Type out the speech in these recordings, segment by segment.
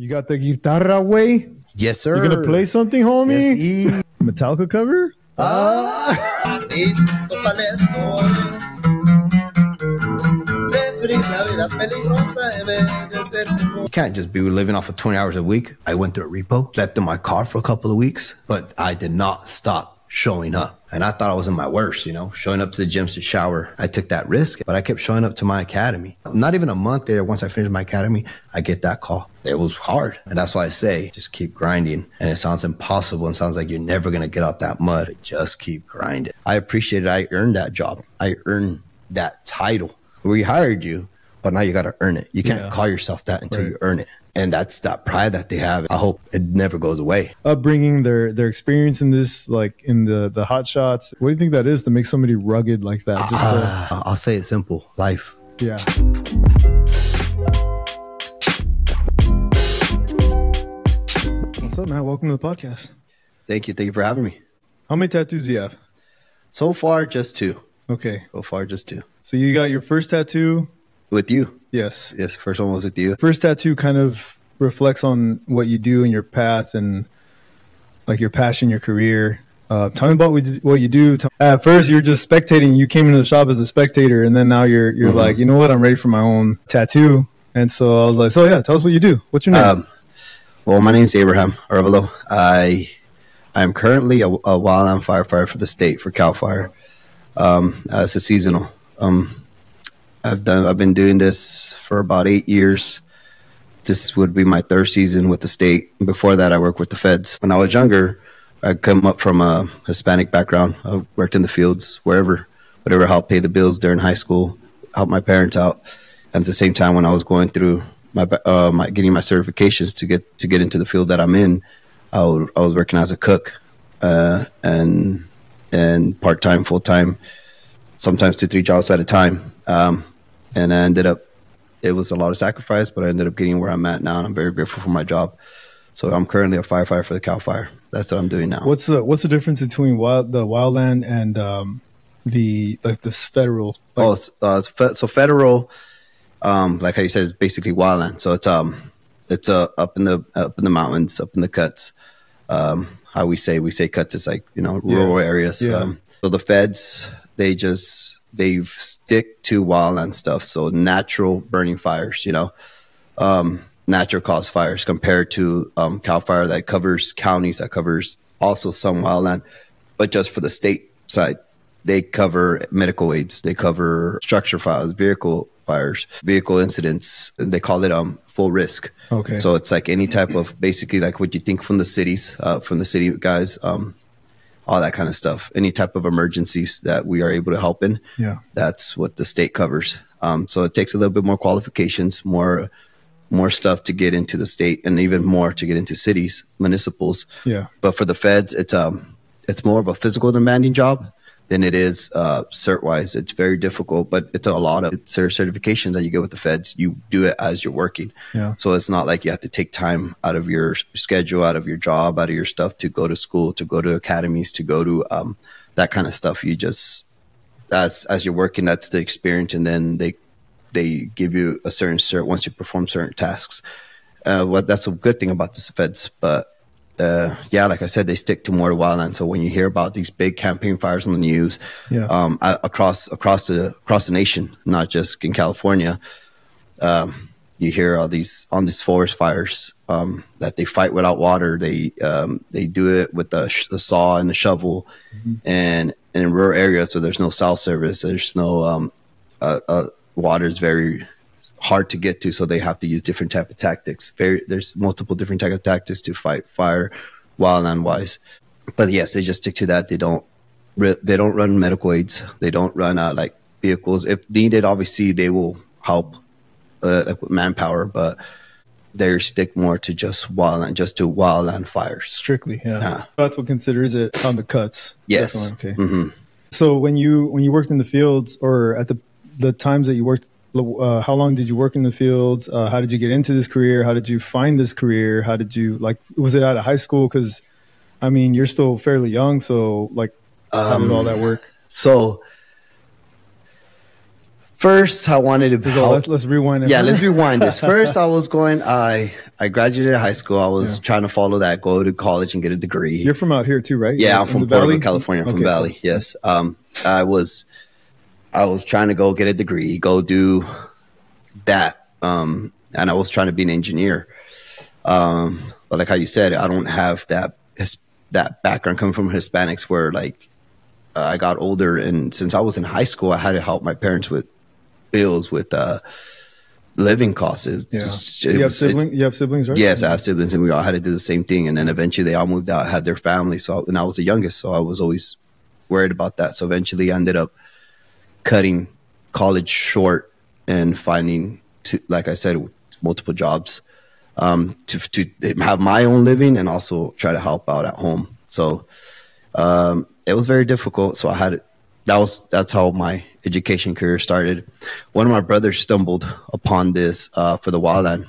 You got the guitarra way? Yes, sir. You gonna play something, homie? Yes, Metallica cover? You can't just be living off of 20 hours a week. I went to a repo, slept in my car for a couple of weeks, but I did not stop showing up. And I thought I was in my worst, you know, showing up to the gyms to shower. I took that risk, but I kept showing up to my academy. Not even a month later, once I finished my academy, I get that call. It was hard. And that's why I say, just keep grinding. And it sounds impossible and sounds like you're never going to get out that mud. Just keep grinding. I appreciate it. I earned that job. I earned that title. We hired you, but now you got to earn it. You can't call yourself that until you earn it. And that's that pride that they have. I hope it never goes away. Upbringing, their experience in this, like in the Hotshots. What do you think that is to make somebody rugged like that? I'll say it simple. Life. Yeah. What's up, man? Welcome to the podcast. Thank you. Thank you for having me. How many tattoos do you have? So far, just 2. Okay. So far, just 2. So you got your first tattoo? With you. Yes. Yes, first one was with you. First tattoo kind of reflects on what you do in your path and like your passion, your career. Tell me about what you do. At first, you're just spectating. You came into the shop as a spectator, and then now you're like, you know what? I'm ready for my own tattoo. And so I was like, so yeah, tell us what you do. What's your name? Well, my name's Abraham Arevalo. I am currently a wildland firefighter for the state for CAL FIRE. It's a seasonal. I've been doing this for about 8 years. This would be my 3rd season with the state. Before that, I worked with the feds. When I was younger, I come up from a Hispanic background. I worked in the fields, whatever helped pay the bills during high school, helped my parents out. And at the same time, when I was going through my getting my certifications to get into the field that I'm in, I was working as a cook, and part-time, full-time, sometimes 2-3 jobs at a time. And I ended up, it was a lot of sacrifice, but I ended up getting where I'm at now, and I'm very grateful for my job. So I'm currently a firefighter for the CAL FIRE. That's what I'm doing now. What's the difference between the wildland and the federal? So federal, like how you said, is basically wildland. So it's up in the mountains, up in the cuts. How we say cuts is like, you know, rural areas. Yeah. So the feds, they stick to wildland stuff. So natural burning fires, you know, natural cause fires compared to CAL FIRE that covers counties, that covers also some wildland, but just for the state side, they cover medical aids, they cover structure fires, vehicle fires, vehicle incidents. They call it full risk. Okay. So it's like any type of, basically like what you think from the cities, from the city guys, all that kind of stuff. Any type of emergencies that we are able to help in. Yeah. That's what the state covers. So it takes a little bit more qualifications, more stuff to get into the state, and even more to get into cities, municipals. Yeah. But for the feds, it's more of a physical demanding job than it is cert wise. It's very difficult, but it's a lot of certifications that you get with the feds. You do it as you're working. Yeah. So it's not like you have to take time out of your schedule, out of your job, out of your stuff to go to school, to go to academies, to go to that kind of stuff. You just, as you're working, that's the experience. And then they give you a certain cert once you perform certain tasks. That's a good thing about the feds. But yeah, like I said, they stick to more wildland. So when you hear about these big campaign fires on the news, across the nation, not just in California, you hear all these forest fires that they fight without water. They do it with the saw and the shovel, and in rural areas where there's no cell service, there's no water is very hard to get to, so they have to use different type of tactics. There's multiple different type of tactics to fight fire wildland wise, but yes, they just stick to that. They don't run medical aids, they don't run like vehicles. If needed, obviously they will help like with manpower, but they stick more to just wildland fires strictly. That's what considers it on the cuts. Yes. Definitely. Okay. So when you worked in the fields, or at the times that you worked, how long did you work in the fields? How did you get into this career? How did you find this career? How did you, like, was it out of high school? Because, I mean, you're still fairly young. So, like, how did all that work? So First, I wanted to help. Let's rewind it. Yeah, let's rewind this. First, I graduated high school. I was trying to follow that, go to college and get a degree. You're from out here too, right? Yeah, I'm from Portland, California. I'm from Valley. Cool. Yes. I was trying to go get a degree, go do that. And I was trying to be an engineer. But like how you said, I don't have that background coming from Hispanics where like I got older, and since I was in high school, I had to help my parents with bills, with living costs. You have siblings, right? Yes, I have siblings, and we all had to do the same thing. And then eventually they all moved out, had their family. And I was the youngest, so I was always worried about that. So eventually I ended up cutting college short and finding, like I said, multiple jobs to have my own living and also try to help out at home. So it was very difficult. So that's how my education career started. One of my brothers stumbled upon this for the wildland.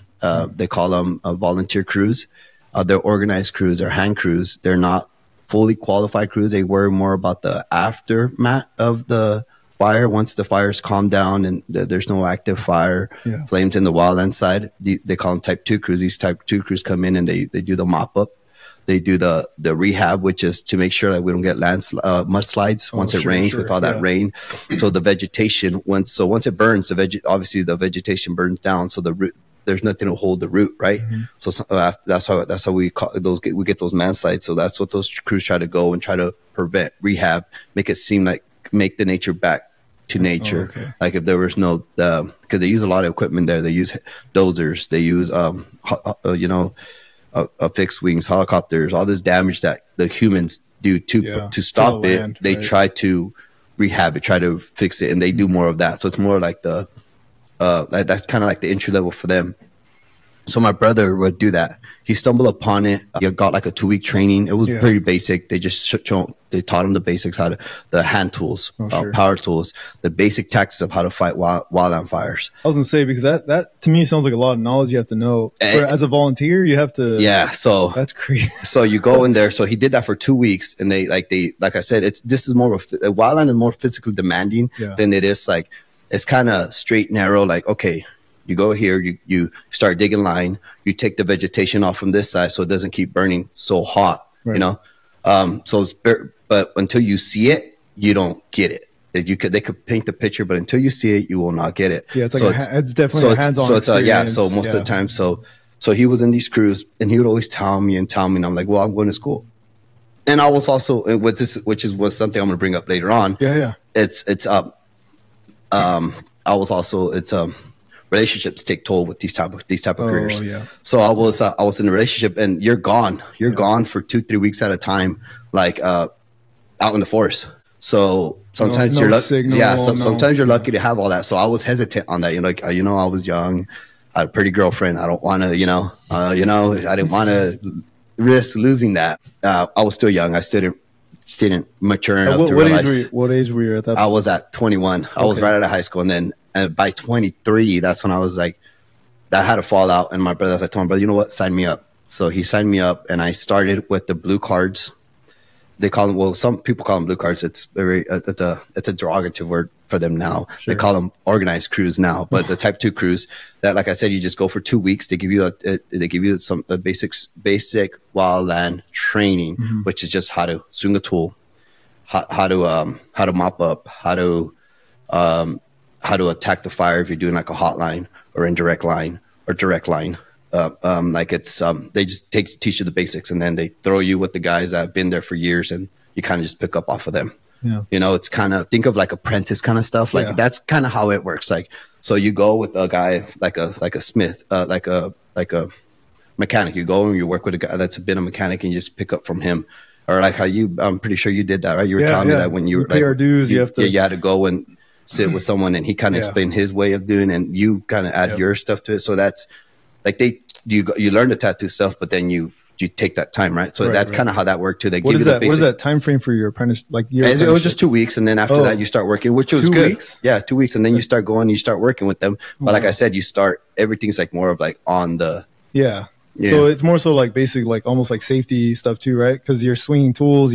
They call them volunteer crews. They're organized crews. They're hand crews. They're not fully qualified crews. They worry more about the aftermath of the fire. Once the fire's calmed down and there's no active fire, flames in the wildland side, they call them type 2 crews. These type 2 crews come in and they do the mop up. They do the rehab, which is to make sure that we don't get mudslides once it rains with all that rain. So the vegetation, once it burns, obviously the vegetation burns down. So the root, there's nothing to hold the root, right? So that's how we call those. We get those manslides. So that's what those crews try to go and try to prevent, rehab, make it seem like make the nature back to nature. Like if there was no, because they use a lot of equipment there. They use dozers. They use fixed wings, helicopters, all this damage that the humans do to stop it. Land, they try to rehab it, try to fix it, and they do more of that. So it's more like that's kind of like the entry level for them. So my brother would do that. He stumbled upon it. He got like a 2-week training. It was pretty basic. They just they taught him the basics, the hand tools, power tools, the basic tactics of how to fight wildland fires. I was gonna say, because that to me sounds like a lot of knowledge you have to know. As a volunteer, you have to. Yeah, so that's crazy. So you go in there. So he did that for 2 weeks, and like I said, this is more of a wildland is more physically demanding than it is like it's kind of straight, narrow. Like okay. You go here, you start digging line, you take the vegetation off from this side so it doesn't keep burning so hot, you know? But until you see it, you don't get it. They could paint the picture, but until you see it, you will not get it. Yeah, it's like it's definitely a hands-on experience. So most of the time, so he was in these crews and he would always tell me, and I'm like, well, I'm going to school. And I was also, which was something I'm going to bring up later on. Relationships take toll with these type of careers. So I was in a relationship, and you're gone for 2-3 weeks at a time, like out in the forest. So sometimes sometimes you're lucky to have all that. So I was hesitant on that. I was young, I had a pretty girlfriend. I don't want to, I didn't want to risk losing that. I was still young. I still didn't mature enough to realize. What age were you at that point? I was at 21. I was right out of high school, and then. And by 23, that's when I was like, I had a fallout. And my brother, I told my brother, you know what, sign me up. So he signed me up, and I started with the blue cards. They call them, well, some people call them blue cards. It's it's a derogatory word for them now. They call them organized crews now. But the type 2 crews that, like I said, you just go for 2 weeks. They give you the basic wildland training, which is just how to swing a tool, how to mop up, how to attack the fire if you're doing like a hotline or indirect line or direct line. They just teach you the basics, and then they throw you with the guys that have been there for years, and you kind of just pick up off of them. It's kind of, think of like apprentice kind of stuff. Like that's kind of how it works. Like, so you go with a guy, like a smith, like a mechanic. You go and you work with a guy that's been a mechanic, and you just pick up from him. Or like how I'm pretty sure you did that, right? You were telling me that when you were pay our dues, you have to. You had to go and sit with someone, and he kind of explained his way of doing, and you kind of add your stuff to it. So that's like you learn the tattoo stuff, but then you take that time, right? So that's kind of how that worked too. They give you the basic. What is that time frame for your apprentice? It was just 2 weeks, and then after that you start working, which was 2 weeks. Yeah, 2 weeks, and then you start going, you start working with them. But like I said, everything's like more of like on the So it's more so like basic, like almost like safety stuff too, right? Because you're swinging tools.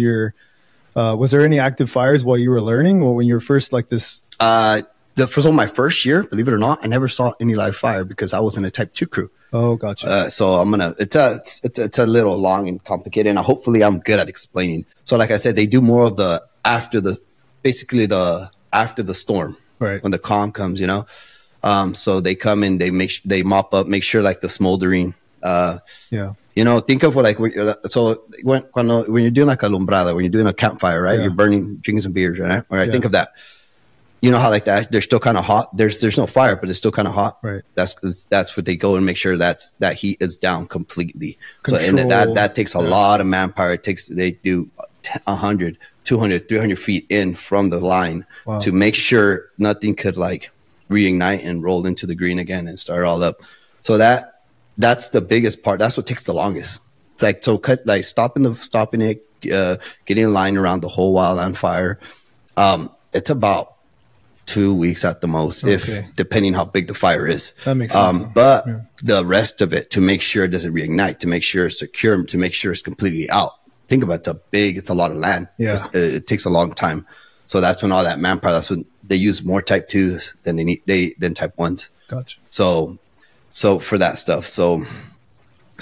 Was there any active fires while you were learning, or when you were first like this? For my first year, believe it or not, I never saw any live fire because I was in a Type 2 crew. Oh, gotcha. So it's a little long and complicated, and hopefully I'm good at explaining. So like I said, they do more of the after the storm, right? When the calm comes, you know. So they come in, they mop up, make sure like the smoldering. You know, think of what when you're doing like a lumbrada, when you're doing a campfire, right? You're drinking some beers, right? All right, think of that. You know how like that they're still kind of hot. There's no fire, but it's still kind of hot. Right. That's what they go and make sure that heat is down completely. Control. So and that takes a lot of manpower. They do 100, 200, 300 feet in from the line to make sure nothing could like reignite and roll into the green again and start all up. So that's the biggest part. That's what takes the longest. It's like stopping it, getting a line around the whole wildland fire. It's about 2 weeks at the most, depending how big the fire is. That makes sense. But the rest of it, to make sure it doesn't reignite, to make sure it's secure, to make sure it's completely out. Think about it's a lot of land. Yeah. It takes a long time. So that's when all that manpower, that's when they use more Type 2s than than Type 1s. Gotcha. So for that stuff. So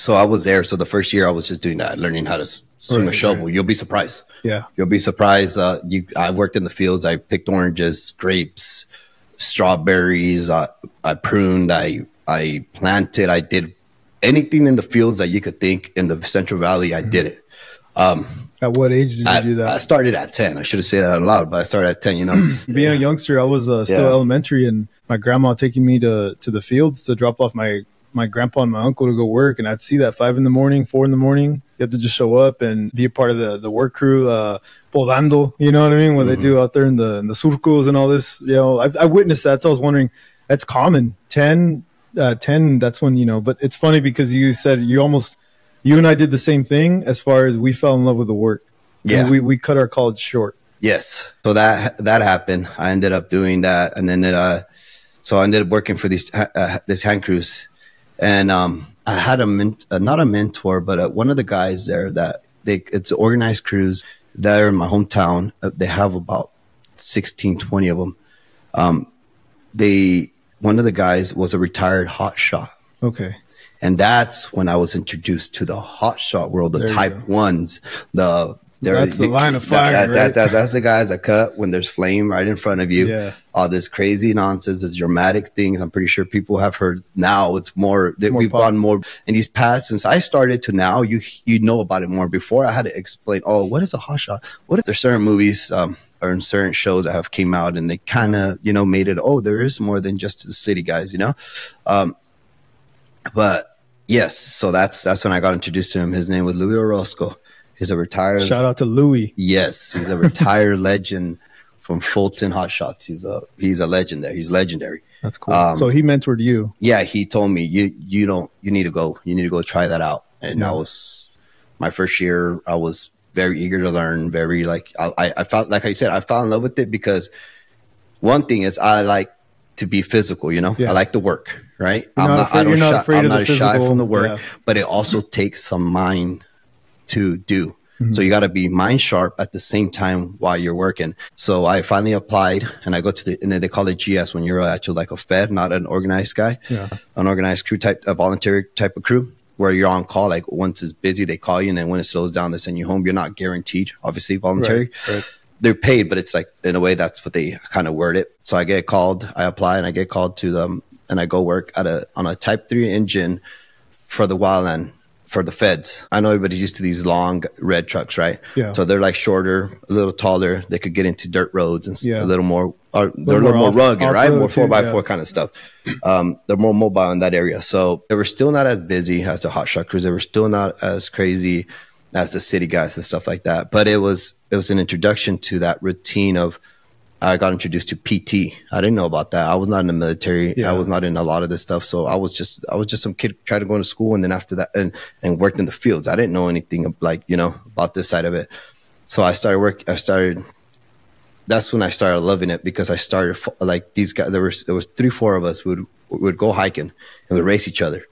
I was there. So the first year I was just doing that, learning how to swing a shovel. You'll be surprised. Yeah. You'll be surprised. I worked in the fields. I picked oranges, grapes, strawberries. I pruned. I planted. I did anything in the fields that you could think in the Central Valley. I did it. At what age did you do that? I started at 10. I should have said that out loud, but I started at 10, you know. Being a youngster, I was still elementary, and my grandma taking me to the fields to drop off my grandpa and my uncle to go work, and I'd see that 5 in the morning, 4 in the morning. You have to just show up and be a part of the work crew, podando, you know what I mean? What they do out there in the surcos and all this. You know, I witnessed that, so I was wondering, that's common. 10, that's when, you know, but it's funny because you said you and I did the same thing as far as we fell in love with the work. Yeah. We cut our college short. Yes. So that happened. I ended up doing that. And then so I ended up working for this hand crews. And I had not a mentor, but one of the guys there it's organized crews there in my hometown. They have about 16, 20 of them. One of the guys was a retired hotshot. Okay. And that's when I was introduced to the hotshot world, the Type 1s, that's the line of fire. That's the guys that cut when there's flame right in front of you. Yeah. All this crazy nonsense, this dramatic things. I'm pretty sure people have heard now. It's more that we've gone more in these past since I started to now. You know about it more. Before I had to explain. Oh, what is a hotshot? What are there certain movies or in certain shows that have came out and they kind of made it. Oh, there is more than just the city guys. But yes, so that's when I got introduced to him. His name was Louis Orozco. He's a retired. Shout out to Louis. Yes, he's a retired legend from Fulton Hotshots. He's a legend there. He's legendary. That's cool. So he mentored you. Yeah, he told me you need to go. You need to go try that out. And that was my first year. I was very eager to learn. Very I felt like I said I fell in love with it because one thing is I like to be physical. I like to work. Right. I'm not shy from the work, but it also takes some mind to do. So you got to be mind sharp at the same time while you're working. So I finally applied and I go to and then they call it GS when you're actually like a fed, not an organized guy, an organized crew type, a voluntary type of crew where you're on call. Like once it's busy, they call you. And then when it slows down, they send you home. You're not guaranteed, obviously voluntary. Right. They're paid, but it's like, in a way, that's what they kind of word it. So I get called, I apply and I get called to them and I go work on a Type 3 engine for the wildland. For the feds. I know everybody's used to these long red trucks, right? Yeah. So they're like shorter, a little taller. They could get into dirt roads and a little more, they're a little more rugged, right? More 4x4 kind of stuff. They're more mobile in that area. So they were still not as busy as the hotshot crews. They were still not as crazy as the city guys and stuff like that. But it was an introduction to that routine of, I got introduced to PT. I didn't know about that. I was not in the military. Yeah. I was not in a lot of this stuff. So I was just some kid trying to go to school. And then after that and worked in the fields. I didn't know anything about this side of it. So I started that's when I started loving it because I started like these guys, there was 3-4 of us would go hiking and we'd race each other,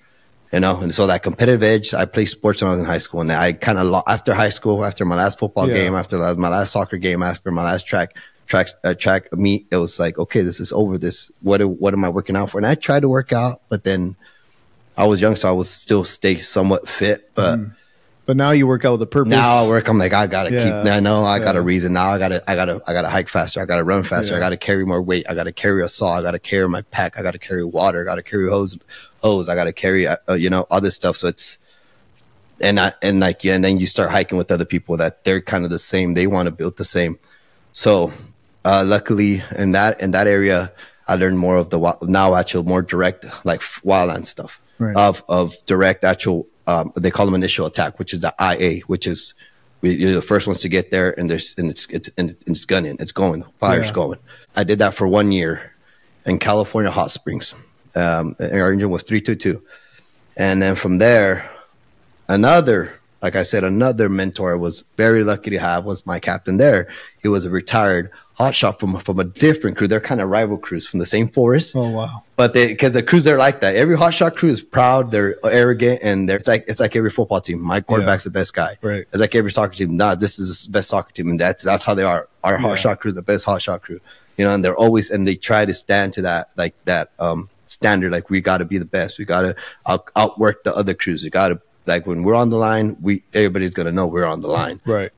and so that competitive edge, I played sports when I was in high school and I kind of, after high school, after my last football game, after my last soccer game, after my last track track meet, it was like, okay, this is over. What am I working out for? And I tried to work out, but then I was young, so I was still stay somewhat fit, but now you work out with a purpose. Now I work, I'm like, I gotta keep. I know I got a reason. Now I gotta hike faster. I gotta run faster. I gotta carry more weight. I gotta carry a saw. I gotta carry my pack. I gotta carry water. I gotta carry hose. I gotta carry other stuff. So it's and then you start hiking with other people that they're kind of the same. They want to build the same. So luckily in that area, I learned more of the now actual more direct like wildland stuff of direct actual. They call them initial attack, which is the IA, which is you're the first ones to get there, and it's gunning, it's going, the fire's going. I did that for 1 year in California Hot Springs. Our engine was 322, and then from there, another mentor I was very lucky to have was my captain there. He was a retired hotshot from a different crew. They're kind of rival crews from the same forest. Oh wow! But because the crews are like that. Every hotshot crew is proud. They're arrogant, and it's like every football team. My quarterback's the best guy. Right. It's like every soccer team. Nah, this is the best soccer team, and that's how they are. Our hotshot crew is the best hotshot crew. And they're always they try to stand to that standard. Like we got to be the best. We got to outwork the other crews. We got to when we're on the line, everybody's gonna know we're on the line. Right.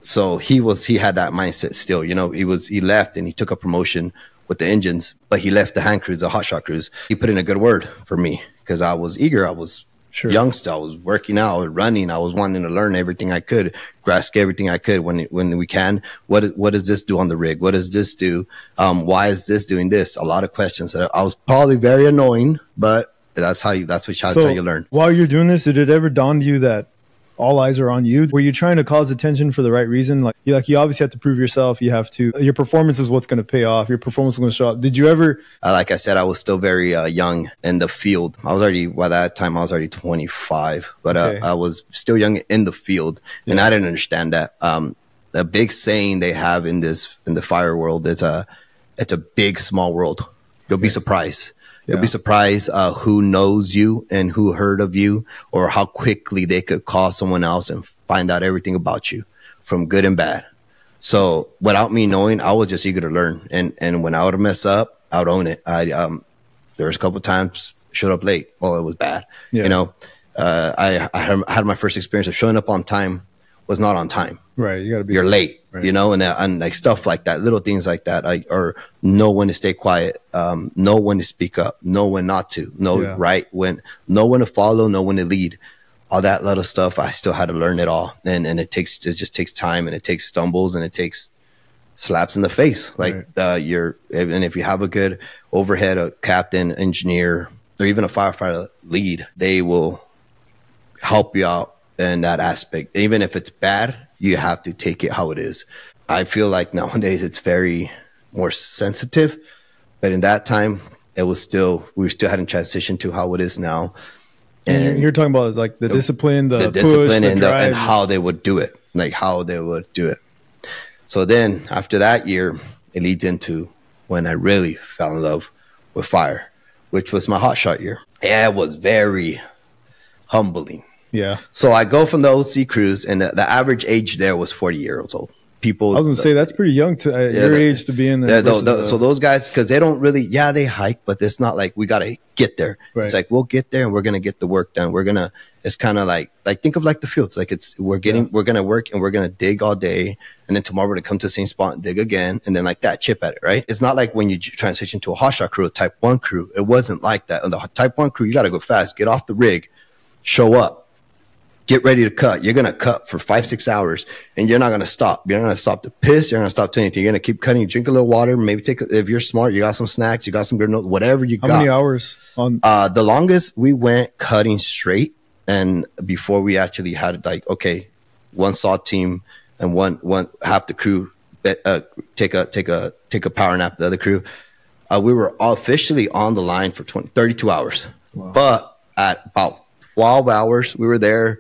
So he had that mindset still. He left and he took a promotion with the engines, but he left the hand crews, the hotshot crews. He put in a good word for me because I was eager. I was young still. I was working out, running. I was wanting to learn everything I could, grasp everything I could when we can. What does this do on the rig? What does this do? Why is this doing this? A lot of questions. I was probably very annoying, but that's how you learn. While you're doing this, did it ever dawn to you that all eyes are on you? Were you trying to cause attention for the right reason? Like you obviously have to prove yourself. Your performance is what's going to pay off. Your performance is going to show up. Did you ever? Like I said, I was still very young in the field. By that time, I was already 25, but I was still young in the field, and I didn't understand that. The big saying they have in the fire world is it's a big, small world. You'll be surprised. You'll be surprised who knows you and who heard of you, or how quickly they could call someone else and find out everything about you, from good and bad. So without me knowing, I was just eager to learn. And when I would mess up, I would own it. There was a couple of times showed up late. Oh, it was bad. Yeah. I had my first experience of showing up on time was not on time. Right. You're late. Right. And like stuff like that, little things like that, or know when to stay quiet, know when to speak up, know when not to, know know when to follow, know when to lead, all that little stuff. I still had to learn it all. And it just takes time, and it takes stumbles, and it takes slaps in the face. Like, and if you have a good overhead, a captain, engineer, or even a firefighter lead, they will help you out in that aspect. Even if it's bad, you have to take it how it is. I feel like nowadays it's very more sensitive, but in that time we still hadn't transitioned to how it is now. And you're talking about is like the discipline, the discipline, push, and how they would do it, So then after that year, it leads into when I really fell in love with fire, which was my hotshot year. Yeah, it was very humbling. Yeah. So I go from the OC cruise, and the average age there was 40 years old. People, I was going to say that's pretty young to your age to be in there. So those guys, because they don't really, they hike, but it's not like we got to get there. Right. It's like we'll get there and we're going to get the work done. It's kind of like think of like the fields. Like we're going to work and we're going to dig all day, and then tomorrow we're going to come to the same spot and dig again, and then like that, chip at it, right? It's not like when you transition to a hotshot crew, a type 1 crew. It wasn't like that. On the type 1 crew, you got to go fast, get off the rig, show up. Get ready to cut. You're going to cut for 5-6 hours, and you're not going to stop. You're not going to stop to piss. You're not going to stop to anything. You're going to keep cutting. Drink a little water. Maybe if you're smart, you got some snacks. You got some granola, whatever you got. How many hours on? The longest we went cutting straight, and before we actually had one saw team and one half the crew take a power nap. The other crew, we were officially on the line for 32 hours. Wow. But at about 12 hours, we were there.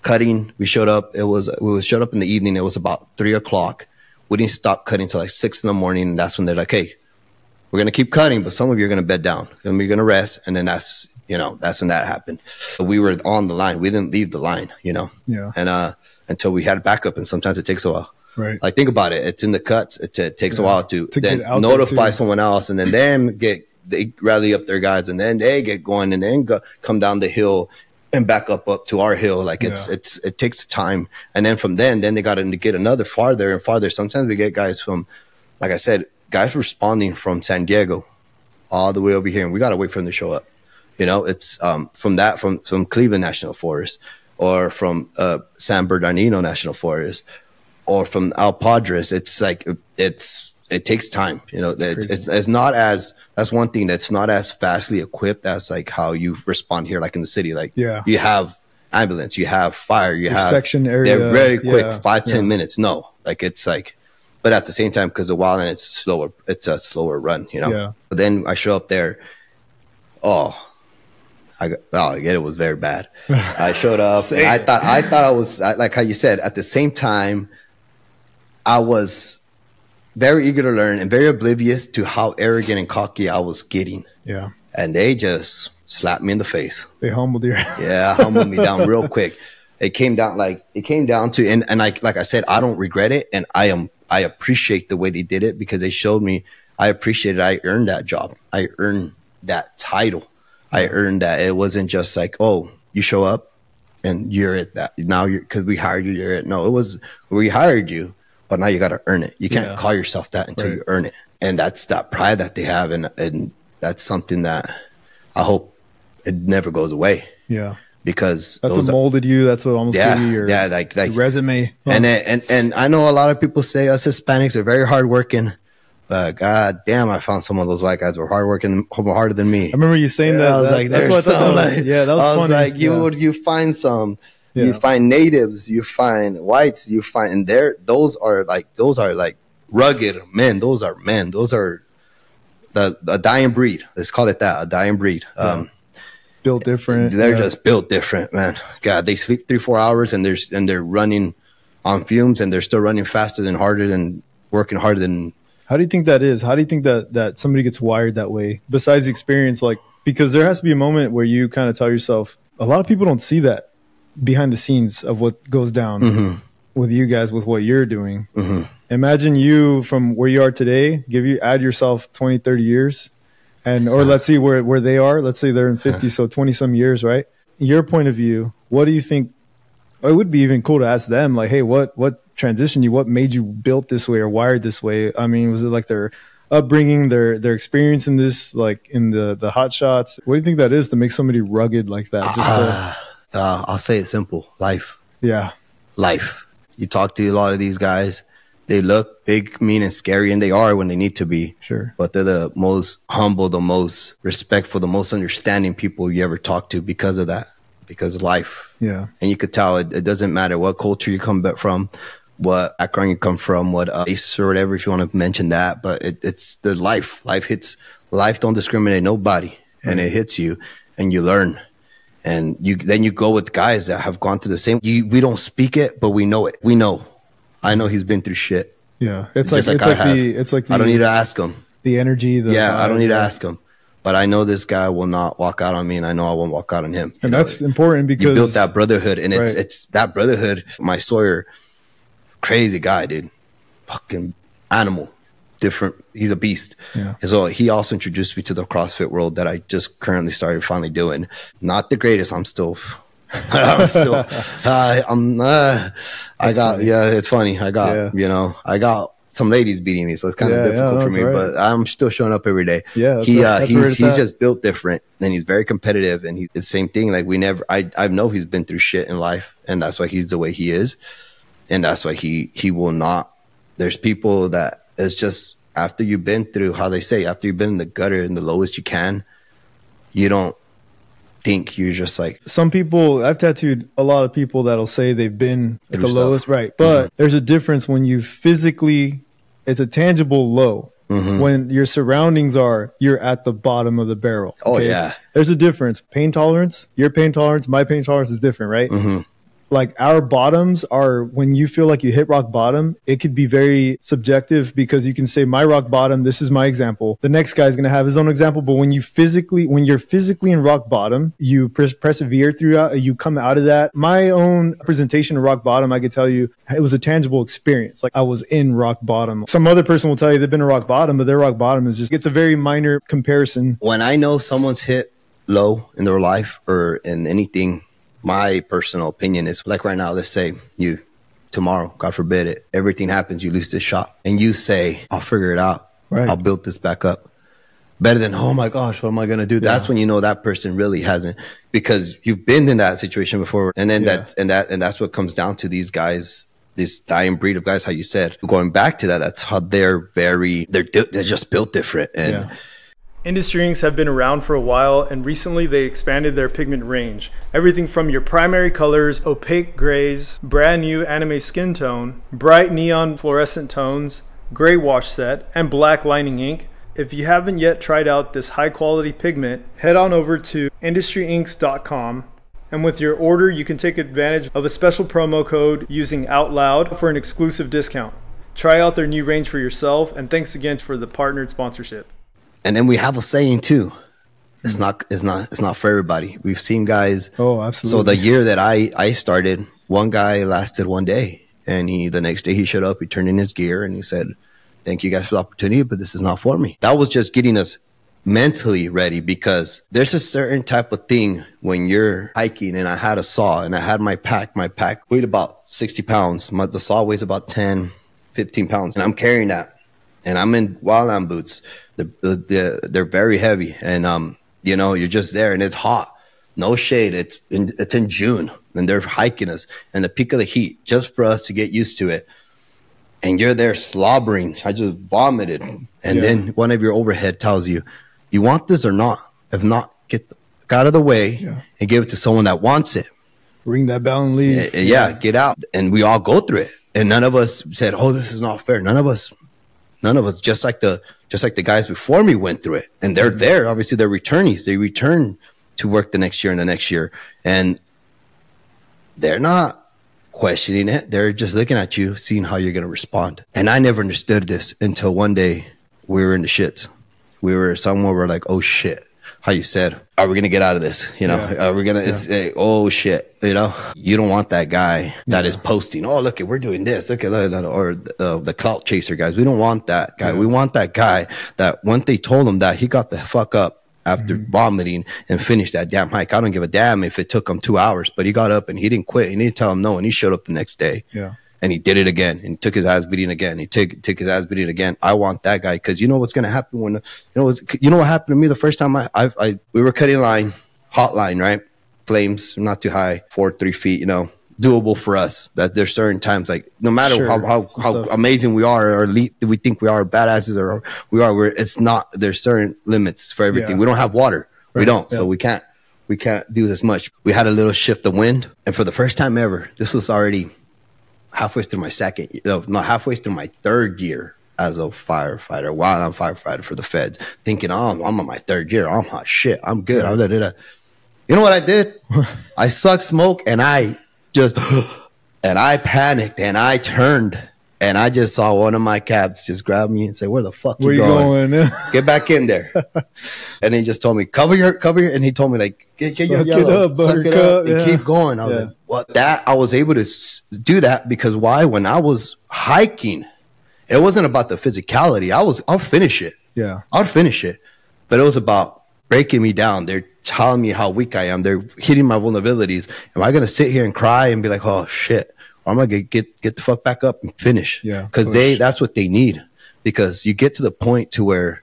Cutting, we showed up. We showed up in the evening. It was about 3 o'clock. We didn't stop cutting till like 6 in the morning. And that's when they're like, "Hey, we're gonna keep cutting, but some of you are gonna bed down and we're gonna rest." And then that's when that happened. So we were on the line. We didn't leave the line, Yeah. And until we had backup, and sometimes it takes a while. Right. Like, think about it. It's in the cuts. It takes a while to then notify someone else, and then they rally up their guys, and then they get going, and then come down the hill and back up to our hill. Like, it takes time. And then from then they got to get another farther and farther. Sometimes we get guys from, like I said, guys responding from San Diego all the way over here, and we got to wait for them to show up. You know, it's from Cleveland National Forest, or from San Bernardino National Forest, or from El Padres. It's like, it takes time. You know, it's not as, that's one thing that's not as fastly equipped as like how you respond here, like in the city. Like, you have ambulance, you have fire, you have section area. They're very quick, 5-10 minutes. No, like, it's like, but at the same time, because of wildland, it's a slower run, you know? Yeah. But then I show up there. It was very bad. I showed up and I thought I was, like how you said, at the same time, I was very eager to learn and very oblivious to how arrogant and cocky I was getting. Yeah. And they just slapped me in the face. They humbled you. Yeah, humbled me down real quick. It came down to, and like I said, I don't regret it. And I appreciate the way they did it, because they showed me I appreciated, I earned that job. I earned that title. I earned that. It wasn't just like, oh, you show up and you're at that. Now because we hired you, you're at. No, it was, we hired you, but now you got to earn it. You can't call yourself that until you earn it. And that's that pride that they have. And that's something that I hope it never goes away. Yeah. Because that's what molded you. That's what almost gave you your like resume. And I know a lot of people say us Hispanics are very hardworking. But God damn, I found some of those white guys were hardworking, harder than me. I remember you saying that. I was like, that's what I thought. That was funny. Was like, you find some, you find natives, you find whites, you find, and those are like rugged men. Those are men. Those are a dying breed. Let's call it that, a dying breed. Built different. They're just built different, man. God, they sleep 3-4 hours and they're running on fumes, and they're still running faster and harder and working harder than. How do you think that is? How do you think that somebody gets wired that way? Besides the experience, like, because there has to be a moment where you kind of tell yourself, a lot of people don't see that behind the scenes of what goes down with you guys, with what you're doing. Imagine you from where you are today, add yourself 20, 30 years, or let's see where they are. Let's say they're in 50, so 20 some years, right? Your point of view, what do you think? It would be even cool to ask them, like, hey, what transitioned you? What made you built this way or wired this way? I mean, was it like their upbringing, their experience in this, like in the Hotshots? What do you think that is to make somebody rugged like that? I'll say it simple. Life. Yeah. Life. You talk to a lot of these guys, they look big, mean, and scary, and they are when they need to be. Sure. But they're the most humble, the most respectful, the most understanding people you ever talk to because of that. Because of life. Yeah. And you could tell it doesn't matter what culture you come back from, what background you come from, what race or whatever, if you want to mention that. But it's the life. Life don't discriminate nobody. And it hits you and you learn. And then you go with guys that have gone through the same. We don't speak it, but we know it. We know. I know he's been through shit. Yeah. It's like I don't need to ask him. The energy. I don't need to ask him. But I know this guy will not walk out on me, and I know I won't walk out on him. And that's important because you built that brotherhood, and it's that brotherhood. My Sawyer, crazy guy, dude, fucking animal, different. He's a beast. Yeah. So he also introduced me to the CrossFit world that I just currently started finally doing. Not the greatest. I'm still. It's funny. I got some ladies beating me, so it's kind of difficult for me, but I'm still showing up every day. Yeah, he's just built different, and he's very competitive, and he's the same thing. Like I know he's been through shit in life, and that's why he's the way he is, and that's why he will not. There's people that it's just after you've been through, how they say, after you've been in the gutter and the lowest you can, you don't think you're just like. Some people, I've tattooed a lot of people that'll say they've been at the lowest, right? But there's a difference when you physically. It's a tangible low when your surroundings you're at the bottom of the barrel. Okay? Oh, yeah. There's a difference. Pain tolerance, your pain tolerance, my pain tolerance is different, right? like our bottoms are, when you feel like you hit rock bottom, it could be very subjective, because you can say my rock bottom, this is my example. The next guy's going to have his own example. But when you're physically in rock bottom, you persevere throughout, you come out of that. My own presentation of rock bottom, I could tell you, it was a tangible experience. Like I was in rock bottom. Some other person will tell you they've been in rock bottom, but their rock bottom is just, it's a very minor comparison. When I know someone's hit low in their life or in anything, my personal opinion is like right now, let's say you tomorrow, God forbid it, everything happens, you lose this shot, and you say, I'll figure it out. Right. I'll build this back up. Better than, oh my gosh, what am I going to do? Yeah. That's when you know that person really hasn't, because you've been in that situation before. And then that's what comes down to these guys, this dying breed of guys, how you said, going back to that, that's how they're just built different. And industry inks have been around for a while, and recently they expanded their pigment range. Everything from your primary colors, opaque grays, brand new anime skin tone, bright neon fluorescent tones, gray wash set, and black lining ink. If you haven't yet tried out this high quality pigment, head on over to industryinks.com, and with your order you can take advantage of a special promo code using OUTLOUD for an exclusive discount. Try out their new range for yourself, and thanks again for the partnered sponsorship. And then we have a saying too. It's not for everybody. We've seen guys. Oh, absolutely. So the year that I started, one guy lasted one day, and the next day he showed up, he turned in his gear, and he said, thank you guys for the opportunity, but this is not for me. That was just getting us mentally ready, because there's a certain type of thing when you're hiking, and I had a saw and I had my pack weighed about 60 pounds. The saw weighs about 10, 15 pounds, and I'm carrying that, and I'm in wildland boots. They're very heavy, and you're just there, and it's hot, no shade. It's in June, and they're hiking us in the peak of the heat just for us to get used to it. And you're there slobbering. I just vomited. And then one of your overhead tells you, you want this or not? If not, get out of the way and give it to someone that wants it. Ring that bell and leave. Get out. And we all go through it. And none of us said, oh, this is not fair. None of us, just like the guys before me went through it. And they're there. Obviously, they're returnees. They return to work the next year and the next year. And they're not questioning it. They're just looking at you, seeing how you're going to respond. And I never understood this until one day we were in the shits. We were somewhere, we're like, oh shit. How you said, are we going to get out of this? Are we going to, oh shit. You don't want that guy that is posting, oh, look, we're doing this. Look at that. Or the clout chaser guys. We don't want that guy. We want that guy that once they told him that, he got the fuck up after vomiting and finished that damn hike. I don't give a damn if it took him 2 hours, but he got up and he didn't quit. He didn't tell him no, and he showed up the next day. Yeah. And he did it again, and took his ass beating again. He took his ass beating again. I want that guy, because you know what's gonna happen when you know what happened to me the first time we were cutting line, hot line, right? Flames, not too high, 3 feet, doable for us. That there's certain times, like no matter how amazing we are, or we think we are, badasses, or it's not. There's certain limits for everything. Yeah. We don't have water. Right. We don't, so we can't do this much. We had a little shift of wind, and for the first time ever, this was already halfway through my halfway through my third year as a firefighter, wildland firefighter for the feds, thinking, oh, I'm on my third year. I'm hot shit. I'm good. Yeah. You know what I did? I sucked smoke, and I panicked, and I turned, and I just saw one of my cabs just grab me and say, where the fuck you going? Get back in there. And he just told me, cover your, and he told me, like, get your yellow, suck it up, and keep going. I was like, what? I was able to do that because why? When I was hiking, it wasn't about the physicality. I'll finish it. Yeah. I'll finish it. But it was about breaking me down. They're telling me how weak I am. They're hitting my vulnerabilities. Am I going to sit here and cry and be like, oh shit? Or am I going to get the fuck back up and finish? Yeah. Because that's what they need. Because you get to the point to where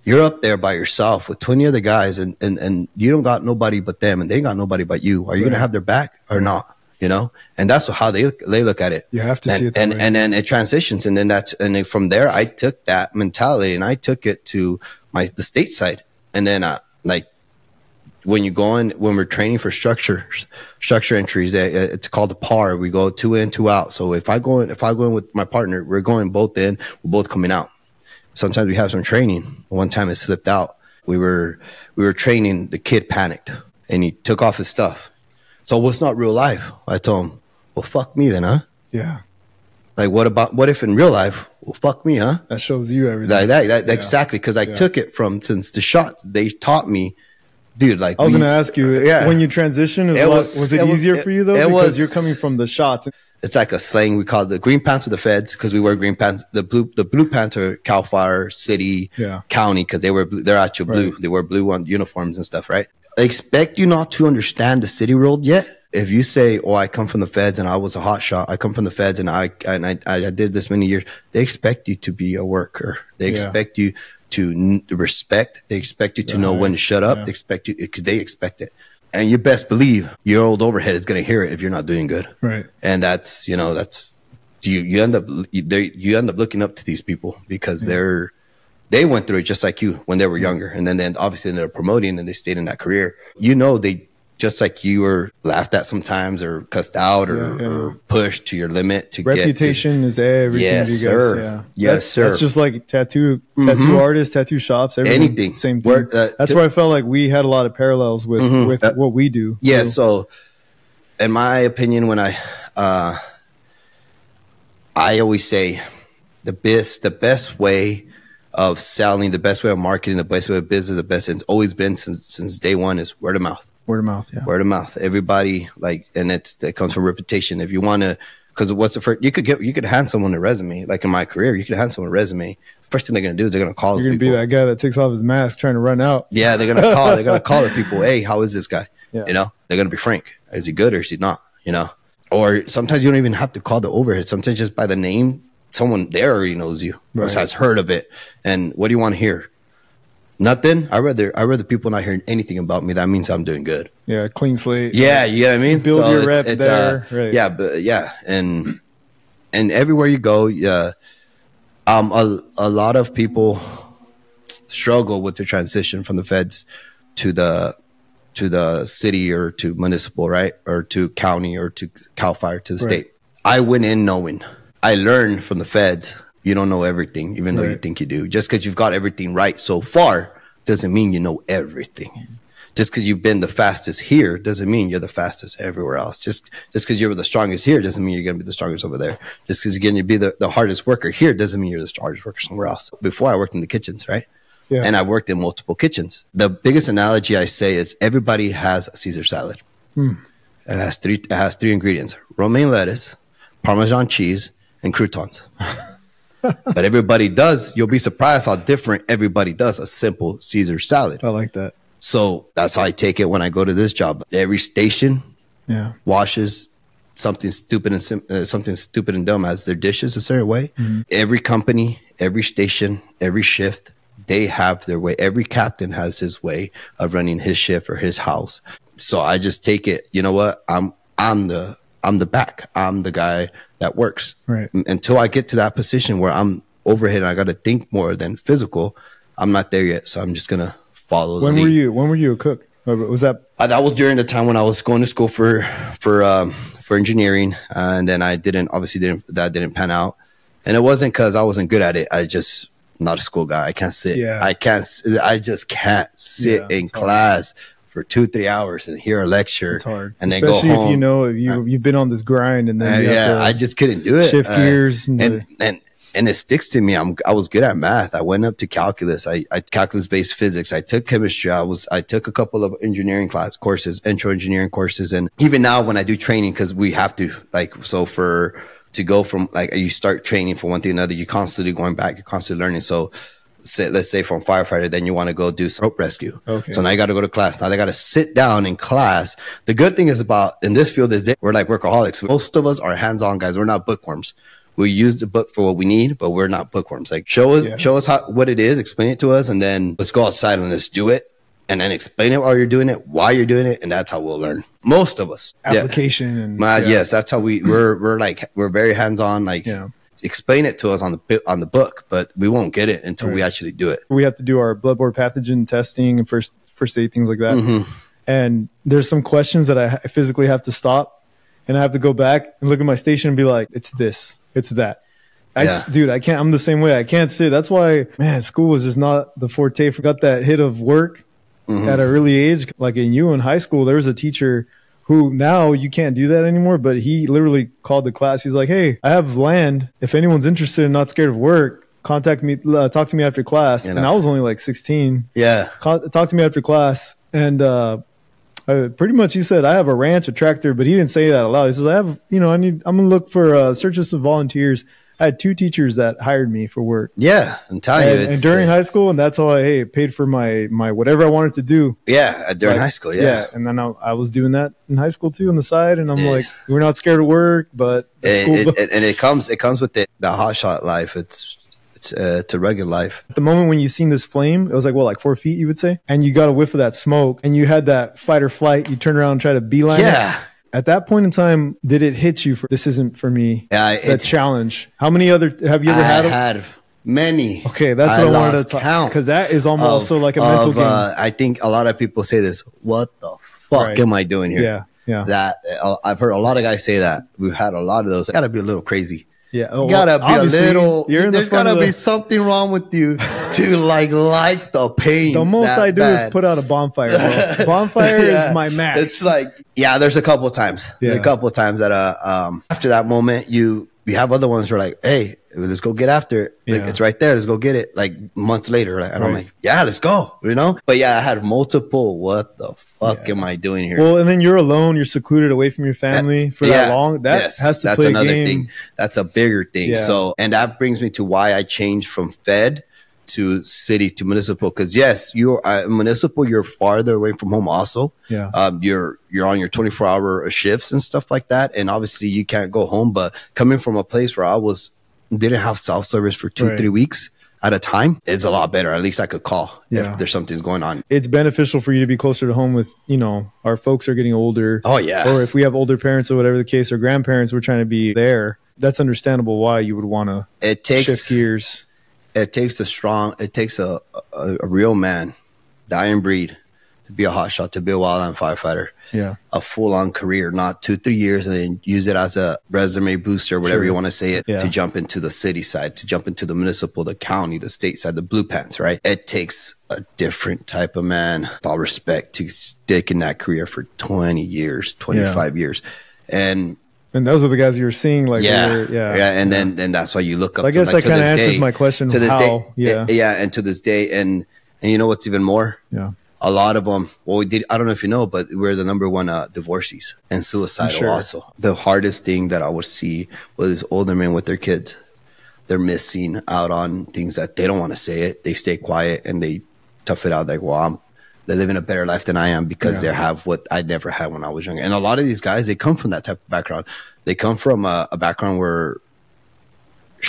you're up there by yourself with 20 other guys, and you don't got nobody but them, and they ain't got nobody but you. Are you going to have their back or not? And that's how they look at it. You have to see it. And then it transitions. And then from there, I took that mentality and I took it to the state side. And then like when we're training for structure entries, it's called the PAR. We go 2 in, 2 out. So if I go in with my partner, we're going both in, we're both coming out. Sometimes we have some training. One time it slipped out. We were training. The kid panicked and he took off his stuff. So what's not real life? I told him, well, fuck me then, huh? Yeah. Like, what if in real life, well, fuck me, huh? That shows you everything. That exactly. Cause I took it since the shots, they taught me, dude, like, I was going to ask you, when you transition, was it easier for you though? Because you're coming from the shots. It's like a slang. We call it the green pants of the feds, because we wear green pants. The blue pants are Cal Fire, city, county, because they're actual blue. Right. They wear blue on uniforms and stuff, right? They expect you not to understand the city world yet. If you say, "Oh, I come from the feds and I was a hotshot. I come from the feds and I did this many years," they expect you to be a worker. They expect you to respect. They expect you to know when to shut up. They expect you, because they expect it. And you best believe your old overhead is going to hear it if you're not doing good. Right. And that's, you end up looking up to these people, because they went through it just like you when they were younger. And then obviously they're promoting and they stayed in that career. They just like you were laughed at sometimes or cussed out or pushed to your limit to reputation is everything. Yes, to you guys. sir. Yeah. Yes, sir. That's just like tattoo artists, tattoo shops, everything. Anything. Same thing. That's where I felt like we had a lot of parallels with what we do. Yeah. So in my opinion, when I always say the best way of selling, the best way of marketing, the best way of business, the best it's always been since day one is word of mouth. Word of mouth, yeah. Word of mouth. Everybody, and it comes from reputation. If you want to, because what's the first, you could hand someone a resume. Like in my career, you could hand someone a resume. First thing they're going to do is they're going to call. You're going to be that guy that takes off his mask trying to run out. Yeah, they're going to call. They're going to call the people. Hey, how is this guy? Yeah. They're going to be frank. Is he good or is he not? Or sometimes you don't even have to call the overhead. Sometimes just by the name, someone there already knows you or has heard of it. And what do you want to hear? Nothing. I rather people not hearing anything about me. That means I'm doing good. Yeah, clean slate. Yeah, you know what I mean. Build your rep there. Right. Yeah, but and everywhere you go, a lot of people struggle with the transition from the feds to the city or to municipal, right, or to county or to Cal Fire to the state. I went in knowing. I learned from the feds. You don't know everything, even though you think you do. Just because you've got everything right so far doesn't mean you know everything. Just because you've been the fastest here doesn't mean you're the fastest everywhere else. Just because you're the strongest here doesn't mean you're going to be the strongest over there. Just because you're going to be the hardest worker here doesn't mean you're the hardest worker somewhere else. Before I worked in the kitchens, right? Yeah. And I worked in multiple kitchens. The biggest analogy I say is everybody has a Caesar salad. It has three ingredients: romaine lettuce, Parmesan cheese, and croutons. But everybody does. You'll be surprised how different everybody does a simple Caesar salad. I like that. So that's how I take it when I go to this job. Every station washes something stupid and dumb as their dishes a certain way. Every company, every station, every shift, they have their way. Every captain has his way of running his shift or his house. So I just take it. You know what? I'm the back. I'm the guy that works. Right. Until I get to that position where I'm overhead and I got to think more than physical, I'm not there yet. So I'm just going to follow the lead. When were you a cook? Was that? That was during the time when I was going to school for engineering. And then that didn't pan out. And it wasn't because I wasn't good at it. I just not a school guy. I can't sit. Yeah. I just can't sit in class for 2-3 hours and hear a lecture. It's hard. And then especially go home. If you've been on this grind and then I just couldn't do it. Shift gears and it sticks to me. I was good at math. I went up to calculus. I calculus based physics. I took chemistry. I took a couple of engineering class courses, intro engineering courses. And even now when I do training, because we have to to go from you start training from one thing to another, you're constantly going back, you're constantly learning. So let's say from firefighter, then you want to go do rope rescue. Okay. So now you got to go to class. Now they got to sit down in class. The good thing is in this field is we're like workaholics. Most of us are hands-on guys. We're not bookworms. We use the book for what we need, but we're not bookworms. Like show us what it is, explain it to us, and then let's go outside and let's do it. And then explain it while you're doing it, why you're doing it, and that's how we'll learn. Most of us. Application. Yes, that's how we're very hands-on. Explain it to us on the book, but we won't get it until we actually do it. We have to do our bloodborne pathogen testing and first aid, things like that. And there's some questions that I physically have to stop, and I have to go back and look at my station and be like, it's this, it's that. Dude, I can't. I'm the same way. I can't sit. That's why, man, school was just not the forte. Forgot that hit of work at an early age. Like in high school, there was a teacher who now you can't do that anymore, but he literally called the class. He's like, hey, I have land. If anyone's interested and not scared of work, contact me, talk to me after class. And I was only like 16. Yeah. Talk to me after class. And pretty much he said, I have a ranch, a tractor, but he didn't say that aloud. He says, I'm going to look for searches of volunteers. I had 2 teachers that hired me for work. Yeah, I'm telling you. And during high school, and that's how I paid for my whatever I wanted to do. Yeah, during high school, yeah. And then I was doing that in high school too on the side, and I'm like, we're not scared of work, but it comes with the hotshot life. It's a regular life. At the moment when you seen this flame, it was like, like 4 feet, you would say, and you got a whiff of that smoke, and you had that fight or flight. You turn around and try to beeline it. At that point in time, did it hit you for this isn't for me? Yeah, that challenge. How many other have you ever had? I had many. Okay, that's what I wanted to talk, because that is almost also like a mental game. I think a lot of people say this. What the fuck am I doing here? Yeah. That I've heard a lot of guys say that. We've had a lot of those. Got to be a little crazy. Yeah, you gotta be a little. There's gotta be something wrong with you to like the pain. The most I do is put out a bonfire. Bro. Bonfire is my max. It's like there's a couple of times. There's a couple of times that after that moment you have other ones where like, hey, let's go get after it. Like, it's right there. Let's go get it. Like months later, and I'm like, let's go. You know. But I had multiple. What the fuck am I doing here? Well, and then you're alone. You're secluded away from your family for that long. That has to play another a game. Thing. That's a bigger thing. Yeah. So, and that brings me to why I changed from Fed to city to municipal. Because yes, you're municipal. You're farther away from home. Also, you're on your 24-hour shifts and stuff like that. And obviously, you can't go home. But coming from a place where didn't have cell service for 2-3 weeks at a time, it's a lot better. At least I could call if there's something's going on. It's beneficial for you to be closer to home with, our folks are getting older. Oh, yeah. Or if we have older parents or whatever the case, or grandparents, we're trying to be there. That's understandable why you would want to shift gears. It takes a real man, dying breed, to be a hotshot, to be a wildland firefighter. Yeah. A full-on career, not 2-3 years, and then use it as a resume booster, whatever you want to say it, to jump into the city side, to jump into the municipal, the county, the state side, the blue pants, right? It takes a different type of man, with all respect, to stick in that career for 20 years, 25 years. And those are the guys you were seeing, like, and then that's why you look up. I guess that kind of answers my question. To this day, and to this day, and you know what's even more? Yeah. A lot of them, I don't know if you know, but we're the number one divorcees and suicidal also. The hardest thing that I would see was older men with their kids. They're missing out on things that they don't want to say it. They stay quiet and they tough it out. Like, they're living a better life than I am because they have what I never had when I was younger. And a lot of these guys, they come from that type of background. They come from a background where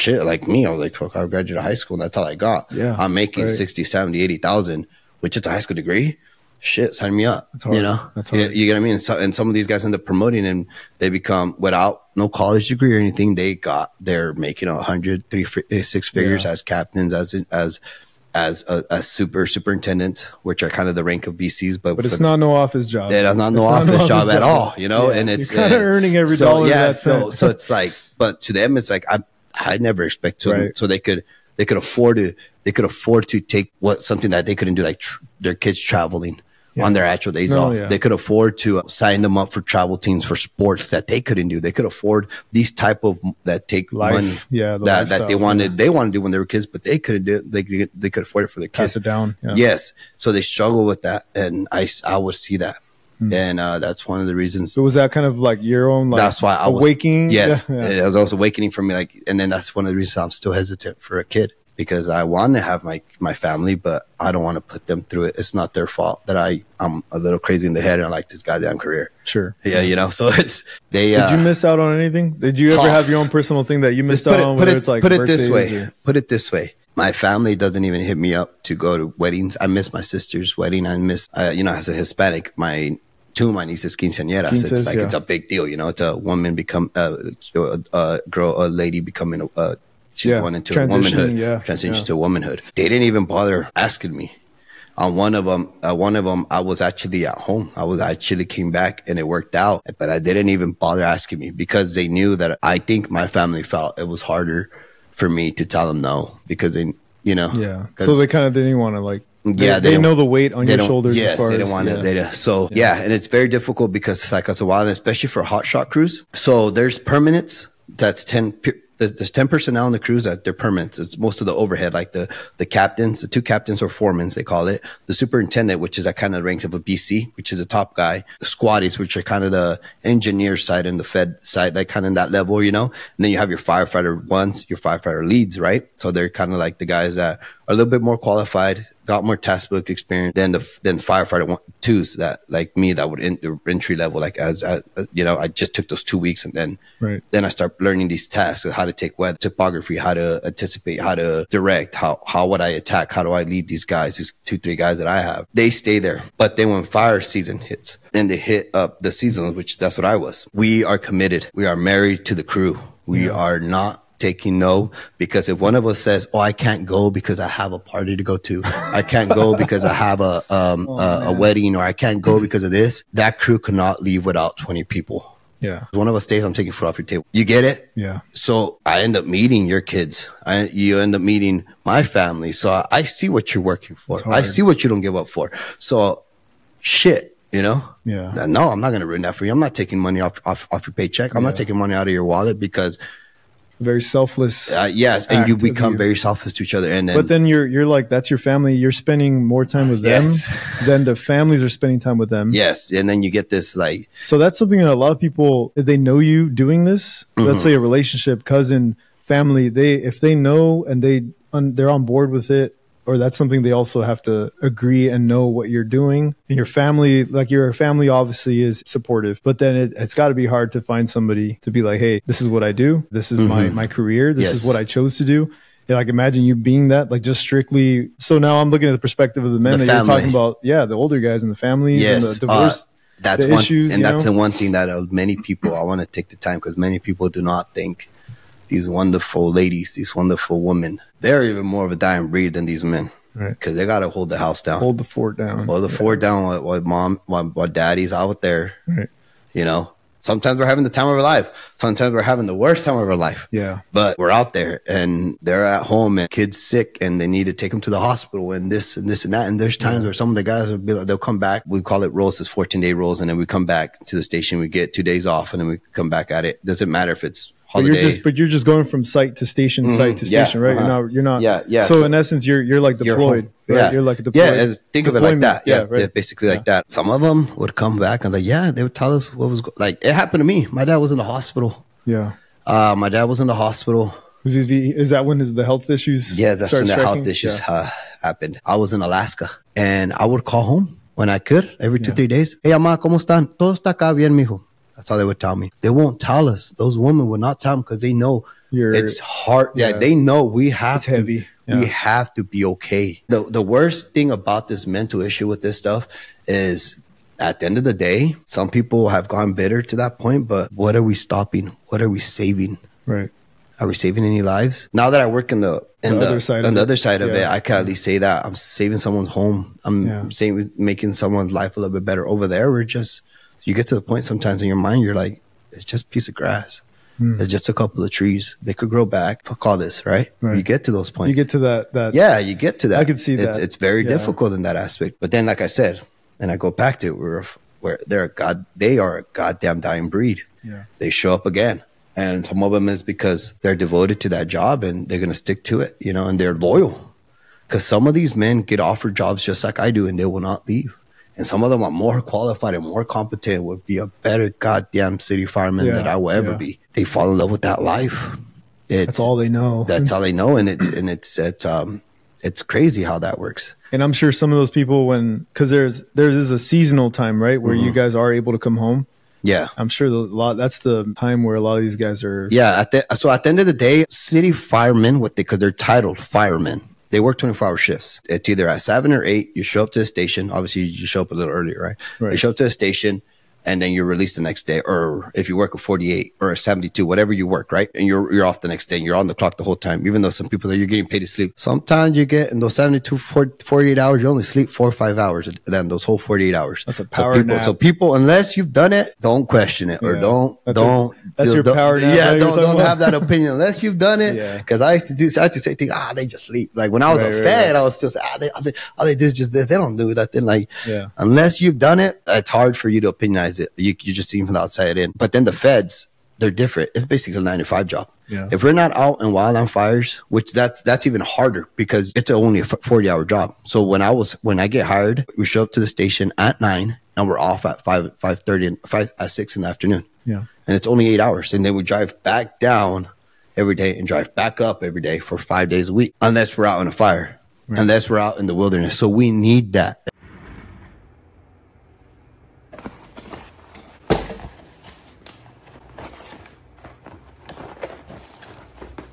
like me, I was like, fuck, I graduated high school and that's all I got. Yeah, I'm making 60, 70, 80,000. Which is a high school degree. Shit, sign me up. That's hard. That's hard. You get what I mean? And some of these guys end up promoting and they become, without no college degree or anything, they're making 100, 6 figures as captains, as superintendents, which are kind of the rank of BCs. But it's not no office job. Yeah, it's not no office job at all, And it's you're kind of earning every dollar. Yeah, so it's like, but to them, it's like, I never expect to, so they could afford to take something that they couldn't do, like their kids traveling on their actual days off. Yeah. They could afford to sign them up for travel teams for sports that they couldn't do. They could afford these type of that take money that they wanted to do when they were kids, but they couldn't do it. They could afford it for their kids. Pass it down. Yeah. Yes. So they struggle with that. And I would see that. And that's one of the reasons. So was that kind of like your own, like, that's why I was awakening? Yes. It was also awakening for me. Like, and then that's one of the reasons I'm still hesitant for a kid. Because I want to have my family, but I don't want to put them through it. It's not their fault that I'm a little crazy in the head and I like this goddamn career. Sure. Yeah, so it's Did you miss out on anything? Did you ever have your own personal thing that you missed out on? Put it this way. My family doesn't even hit me up to go to weddings. I miss my sister's wedding. I miss, as a Hispanic, two of my nieces quinceañeras. It's like, it's a big deal. It's a woman a lady becoming she's going into womanhood, transition to womanhood. They didn't even bother asking me. On one of them, I was actually at home. Came back and it worked out, but I didn't even bother asking me because they knew that I think my family felt it was harder for me to tell them no because they, So they kind of didn't want to like Yeah, they know the weight on your shoulders. Yes, as far they don't want to. So yeah, and it's very difficult because like us a while, and especially for hot shot crews. So there's permanents. That's 10. There's 10 personnel in the crews that they're permanents. It's most of the overhead, like the captains, the 2 captains or foremans, they call it. The superintendent, which is that kind of rank of a BC, which is a top guy. The squaddies, which are kind of the engineer side and the fed side, like kind of that level, you know. And then you have your firefighter ones, your firefighter leads, right? So they're kind of like the guys that are a little bit more qualified, got more task book experience than firefighter twos that like me that would entry level, like as you know, I just took those 2 weeks and then I start learning these tasks of how to take weather topography, how to anticipate, how to direct, how would I attack, how do I lead these guys, these 2-3 guys that I have. They stay there, but then when fire season hits and they hit up the season, which that's what I was, we are committed, we are married to the crew, we are not taking no, because if one of us says, oh, I can't go because I have a party to go to, I can't go because I have a wedding, or I can't go because of this, that crew cannot leave without 20 people. Yeah. One of us stays, I'm taking food off your table. You get it? Yeah. So I end up meeting your kids. You end up meeting my family. So I see what you're working for. I see what you don't give up for. So shit, you know? Yeah. No, I'm not going to ruin that for you. I'm not taking money off your paycheck. I'm not taking money out of your wallet because very selfless. Yes, and you become very selfless to each other. And then, but then you're like, that's your family. You're spending more time with them than the families are spending time with them. Yes, and then you get this like. So that's something that a lot of people, if they know you doing this, let's say a relationship, cousin, family, if they know and they're on board with it, or that's something they also have to agree and know what you're doing. And your family, like your family obviously is supportive, but then it's got to be hard to find somebody to be like, hey, this is what I do. This is my career. This is what I chose to do. Yeah, like imagine you being that, like just strictly. So now I'm looking at the perspective of the men that you're talking about. Yeah, the older guys in the families and the divorce. That's one issues, and that's the one thing that many people, I want to take the time, because many people do not think these wonderful ladies, these wonderful women, they're even more of a dying breed than these men, because they got to hold the house down, hold the fort down, fort down while daddy's out there. You know, sometimes we're having the time of our life, sometimes we're having the worst time of our life, but we're out there and they're at home and kids sick and they need to take them to the hospital and this and this and that. And there's times where some of the guys will be like, they'll come back, we call it rolls, it's 14-day rolls, and then we come back to the station, we get 2 days off, and then we come back at it. Doesn't matter if it's holiday. But you're just going from site to station, site to station, right? You're not. Yeah. So in essence, you're like deployed. Right? You're like a deployed. Yeah, and think of it like that. Yeah, basically like that. Some of them would come back and like, they would tell us what was like. It happened to me. My dad was in the hospital. Yeah. My dad was in the hospital. Is that when the health issues? Yeah, that's when the health issues happened. I was in Alaska, and I would call home when I could every 2-3 days. Hey, mamá, ¿cómo están? Todo está acá bien, mijo. That's all they would tell me. They won't tell us. Those women would not tell them because they know it's hard. Yeah, they know we have it's heavy. We have to be okay. The worst thing about this mental issue with this stuff is, at the end of the day, some people have gone bitter to that point. But what are we stopping? What are we saving? Right. Are we saving any lives? Now that I work on the other side of it, I can at least say that I'm saving someone's home. I'm making someone's life a little bit better. Over there, you get to the point sometimes in your mind, you're like, it's just a piece of grass. It's just a couple of trees. They could grow back. Fuck all this, right? You get to those points. You get to that. Yeah, you get to that. I can see that. It's very difficult in that aspect. But then, like I said, and I go back to it, they are a goddamn dying breed. Yeah. They show up again. And some of them is because they're devoted to that job and they're going to stick to it, and they're loyal. Because some of these men get offered jobs just like I do, and they will not leave. And some of them are more qualified and more competent, would be a better goddamn city fireman than I will ever be. They fall in love with that life. That's all they know. That's all they know. And it's crazy how that works. And I'm sure some of those people, because there is a seasonal time, right, where you guys are able to come home. Yeah. I'm sure that's the time where a lot of these guys are. Yeah. So at the end of the day, city firemen, because they're titled firemen, they work 24-hour shifts. It's either at 7 or 8. You show up to the station. Obviously, you show up a little earlier, right? You show up to the station. and then you're released the next day. Or if you work a 48 or a 72, whatever you work, right? And you're off the next day and you're on the clock the whole time, even though some people that you're getting paid to sleep. Sometimes you get in those 72, 48 hours, you only sleep 4 or 5 hours then those whole 48 hours. That's a power nap. So people, unless you've done it, don't question it, or that's your power nap. Yeah, don't have that opinion unless you've done it. Because I used to say things, they just sleep. Like when I was a Fed, I was just, all they do is just this. They don't do nothing. Like, unless you've done it, it's hard for you to opinionize it. You just see from the outside in. But then the Feds, they're different. It's basically a 9 to 5 job. Yeah. If we're not out in wildland fires, which that's even harder because it's only a 40-hour job. So when I get hired, we show up to the station at 9 and we're off at 5:30 and at 6 in the afternoon. Yeah. And it's only 8 hours. And then we drive back down every day and drive back up every day for 5 days a week, unless we're out in a fire, unless we're out in the wilderness. So we need that.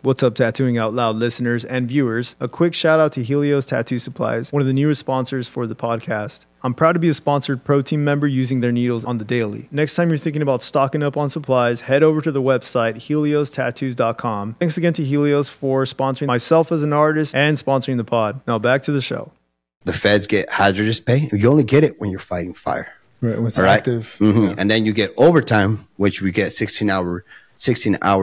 What's up, Tattooing Out Loud listeners and viewers? A quick shout out to Helios Tattoo Supplies, one of the newest sponsors for the podcast. I'm proud to be a sponsored pro team member using their needles on the daily. Next time you're thinking about stocking up on supplies, head over to the website heliostattoos.com. Thanks again to Helios for sponsoring myself as an artist and sponsoring the pod. Now back to the show. The Feds get hazardous pay. You only get it when you're fighting fire. Right, when it's active. Mm-hmm. Yeah. And then you get overtime, which we get 16-hour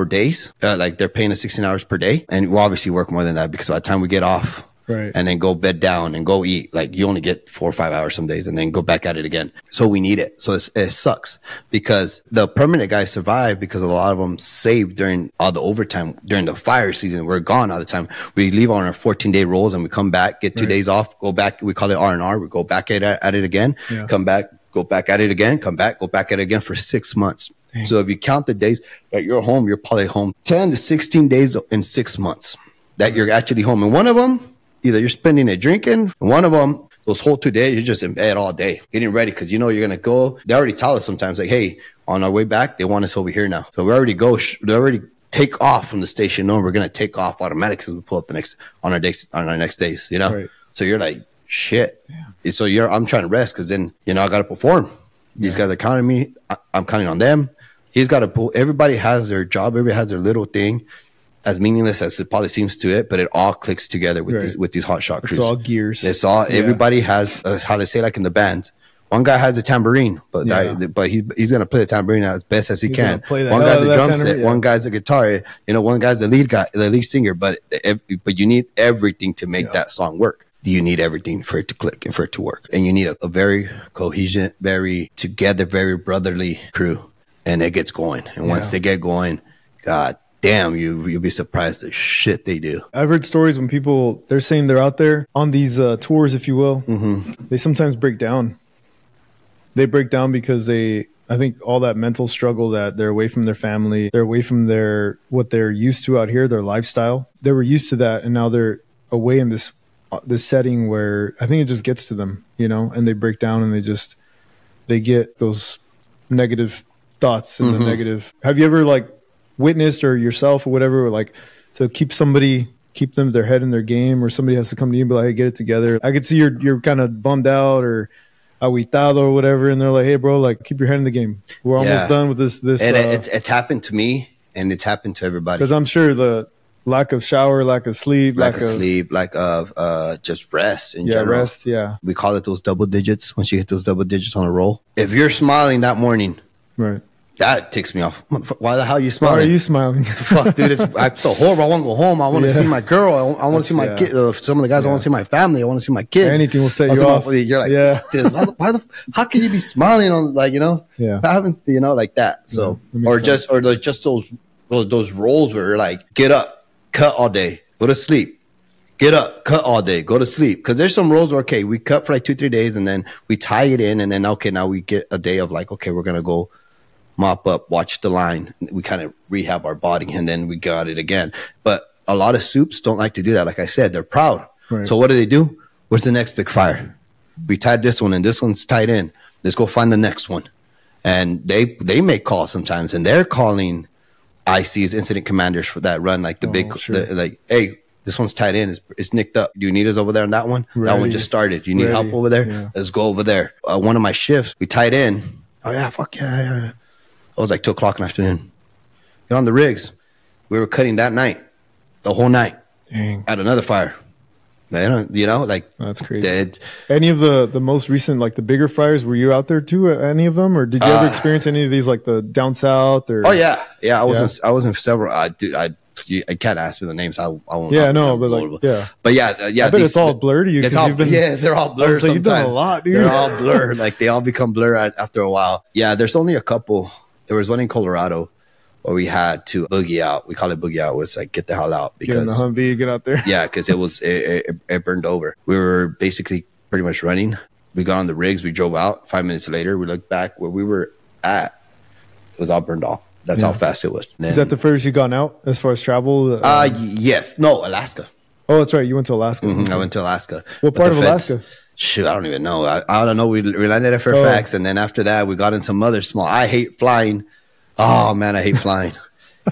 days. Like they're paying us 16 hours per day. And we'll obviously work more than that because by the time we get off and then go bed down and go eat, like you only get 4 or 5 hours some days and then go back at it again. So we need it. So it sucks because the permanent guys survive because a lot of them saved during all the overtime during the fire season. We're gone all the time. We leave on our 14-day rolls and we come back, get 2 days off, go back. We call it R&R. We go back at it again, come back, go back at it again, come back, go back at it again for 6 months. Dang. So if you count the days that you're home, you're probably home 10 to 16 days in 6 months that you're actually home. And one of them, either you're spending it drinking, and one of them, those whole 2 days, you're just in bed all day, getting ready because you know you're going to go. They already tell us sometimes like, hey, on our way back, they want us over here now. So we already they already take off from the station knowing we're going to take off automatic because we pull up on our next days, you know? Right. So you're like, shit. Yeah. So I'm trying to rest because then, you know, I got to perform. These guys are counting me. I'm counting on them. He's got to pull. Everybody has their job. Everybody has their little thing, as meaningless as it probably seems to it, but it all clicks together with these hot shot crews. It's all gears. It's all. Everybody has how to say, like in the bands. One guy has a tambourine, but he's gonna play the tambourine as best as he can. One guy's a drum set. One guy's a guitar. You know, one guy's the lead singer. But you need everything to make that song work. You need everything for it to click and for it to work. And you need a very cohesion, very together, very brotherly crew. And it gets going. And once they get going, God damn, you'll be surprised the shit they do. I've heard stories when people, they're saying they're out there on these tours, if you will. Mm-hmm. They sometimes break down. They break down because I think all that mental struggle that they're away from their family, they're away from what they're used to out here, their lifestyle. They were used to that, and now they're away in this setting where I think it just gets to them, you know, and they break down and they get those negative thoughts and the negative. Have you ever like witnessed or yourself or whatever, like to keep them their head in their game, or somebody has to come to you and be like, hey, get it together? I could see you're kind of bummed out or aguitado or whatever, and they're like, hey bro, like keep your head in the game. We're almost done with this. And it's happened to me and it's happened to everybody. Because I'm sure the lack of shower, lack of sleep, just rest in general. Rest, we call it those double digits. Once you hit those double digits on a roll, if you're smiling that morning, right, that ticks me off. Why the hell are you smiling? Why are you smiling? Fuck, dude. I feel horrible. I want to go home. I want to see my girl. I want to see my kid. Some of the guys, I want to see my family. I want to see my kids. Anything will set you off. You're like, dude, how can you be smiling on, like, you know, what happens to, you know, like that? So, or just those roles where you're like, get up, cut all day, go to sleep. Get up, cut all day, go to sleep. Because there's some roles where, okay, we cut for like 2-3 days and then we tie it in. And then, okay, now we get a day of like, okay, we're going to go mop up, watch the line. We kind of rehab our body and then we got it again. But a lot of soups don't like to do that. Like I said, they're proud. Right. So what do? Where's the next big fire? We tied this one and this one's tied in. Let's go find the next one. And they make calls sometimes and they're calling ICs, incident commanders, for that run. Like like, hey, this one's tied in. It's nicked up. Do you need us over there on that one? Ready. That one just started. You need help over there? Yeah. Let's go over there. One of my shifts, we tied in. Oh yeah, fuck yeah. It was like 2:00 in the afternoon. Get on the rigs. We were cutting that night, the whole night. Dang. At another fire. You know, like that's crazy. Any of the most recent, like the bigger fires, were you out there too? Any of them, or did you ever experience any of these, like the down south? Or I was in several. Dude, I can't ask me the names. I won't. Yeah, no, but like, but yeah. I bet it's all blurred to you. It's all, they're all blurred. You've done a lot, dude. They're all blurred. Like they all become blurred after a while. Yeah, there's only a couple. There was one in Colorado where we had to boogie out. We call it boogie out. It's like get the hell out because get in the Humvee, get out there. Yeah, because it burned over. We were basically pretty much running. We got on the rigs. We drove out. 5 minutes later, we looked back where we were at. It was all burned off. That's how fast it was. Then, is that the furthest you gone out as far as travel? Yes. No, Alaska. Oh, that's right. You went to Alaska. I went to Alaska. What part of Alaska? Shoot, I don't even know. I don't know. We landed at Fairfax, and then after that, we got in some other small. I hate flying. Oh man, I hate flying.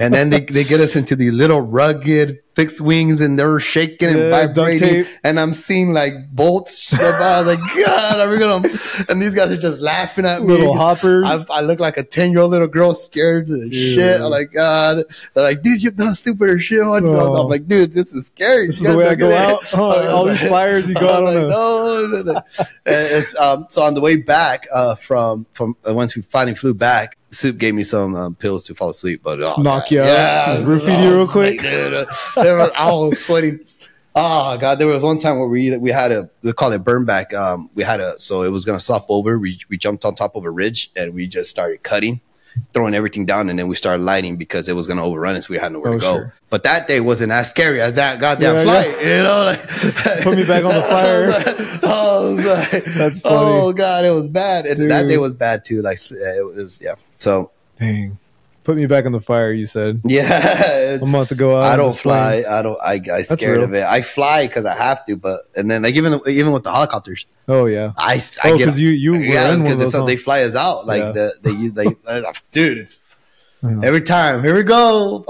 And then they get us into these little rugged fixed wings, and they're shaking and vibrating. And I'm seeing like bolts. I was like, God, are we gonna? And these guys are just laughing at me. Little hoppers. I look like a 10-year-old little girl scared to the shit. I'm like, God. They're like, dude, you've done stupider shit. I'm like, dude, this is scary. This is the way I go out. All these fires, you go out on. No. It's so on the way back from once we finally flew back. Soup gave me some pills to fall asleep, but knock you out. Yeah, roofie you real quick. I was sweating. Oh God, there was one time where we call it burn back. So it was gonna slop over. We jumped on top of a ridge and we just started cutting, throwing everything down, and then we started lighting because it was gonna overrun us. We had nowhere to go. Sure. But that day wasn't as scary as that goddamn flight. You know, like put me back on the fire. I was like, that's funny. Oh God, it was bad, and that day was bad too. Like it was. So dang. Put me back on the fire, you said. Yeah. I'm about to go out. I don't fly. I scared of it. I fly because I have to, but and then like even with the helicopters. Oh yeah. I because you were in one of those, they fly us out. Like they use dude. Every time, here we go.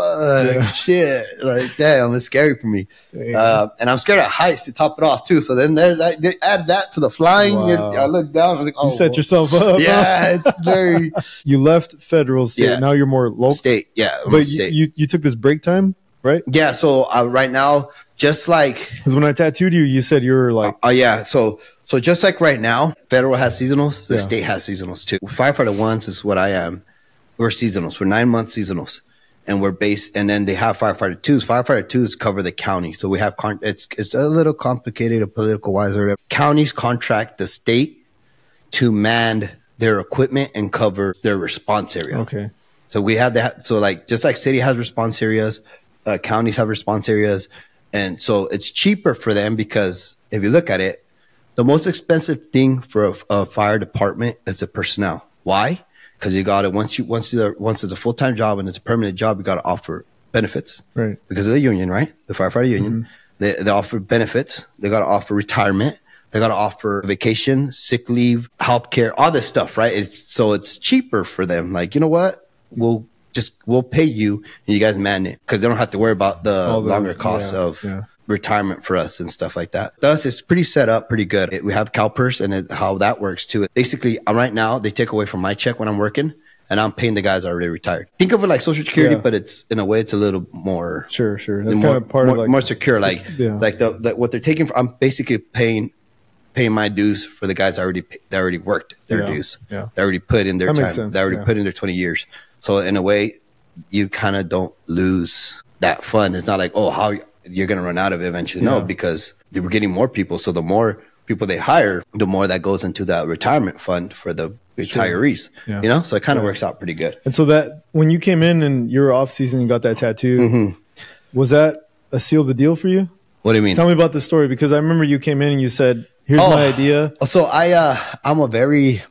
Shit, like damn, it's scary for me. And I'm scared of heights to top it off too. So then they add that to the flying. Wow. I look down. I was like, oh, you set yourself up. Yeah, it's very. You left federal state. Yeah. Now you're more local state. Yeah, but you took this break time, right? Yeah. So right now, just like because when I tattooed you, you said you were like, yeah. So just like right now, federal has seasonals. The state has seasonals too. Firefighter 1s is what I am. We're seasonals. We're 9-month seasonals, and we're based. And then they have firefighter 2s. Firefighter 2s cover the county, so we have it's a little complicated, political wise. Or whatever. Counties contract the state to man their equipment and cover their response area. Okay. So we have that. So like just like city has response areas, counties have response areas, and so it's cheaper for them because if you look at it, the most expensive thing for a fire department is the personnel. Why? Because you got to once it's a full-time job and it's a permanent job, you got to offer benefits, right? Because of the union, right? The firefighter union, they offer benefits. They got to offer retirement. They got to offer vacation, sick leave, healthcare, all this stuff, right? It's cheaper for them. Like, you know what? We'll pay you and you guys man it because they don't have to worry about the longer costs of retirement for us and stuff like that. Thus, it's pretty set up, pretty good. We have CalPERS and how that works too. Basically, right now, they take away from my check when I'm working and I'm paying the guys already retired. Think of it like Social Security, but it's in a way, it's a little more. Sure. That's kind of part of like more secure. Like what they're taking. I'm basically paying my dues for the guys that already worked their dues. Yeah. They already put in their time. They already put in their 20 years. So in a way, you kind of don't lose that fun. It's not like, oh, how you're going to run out of it eventually. No, because they were getting more people. So the more people they hire, the more that goes into that retirement fund for the retirees, you know? So it kind of works out pretty good. And so that when you came in and you were off season and got that tattoo, was that a seal the deal for you? What do you mean? Tell me about the story, because I remember you came in and you said, here's my idea. So I'm a very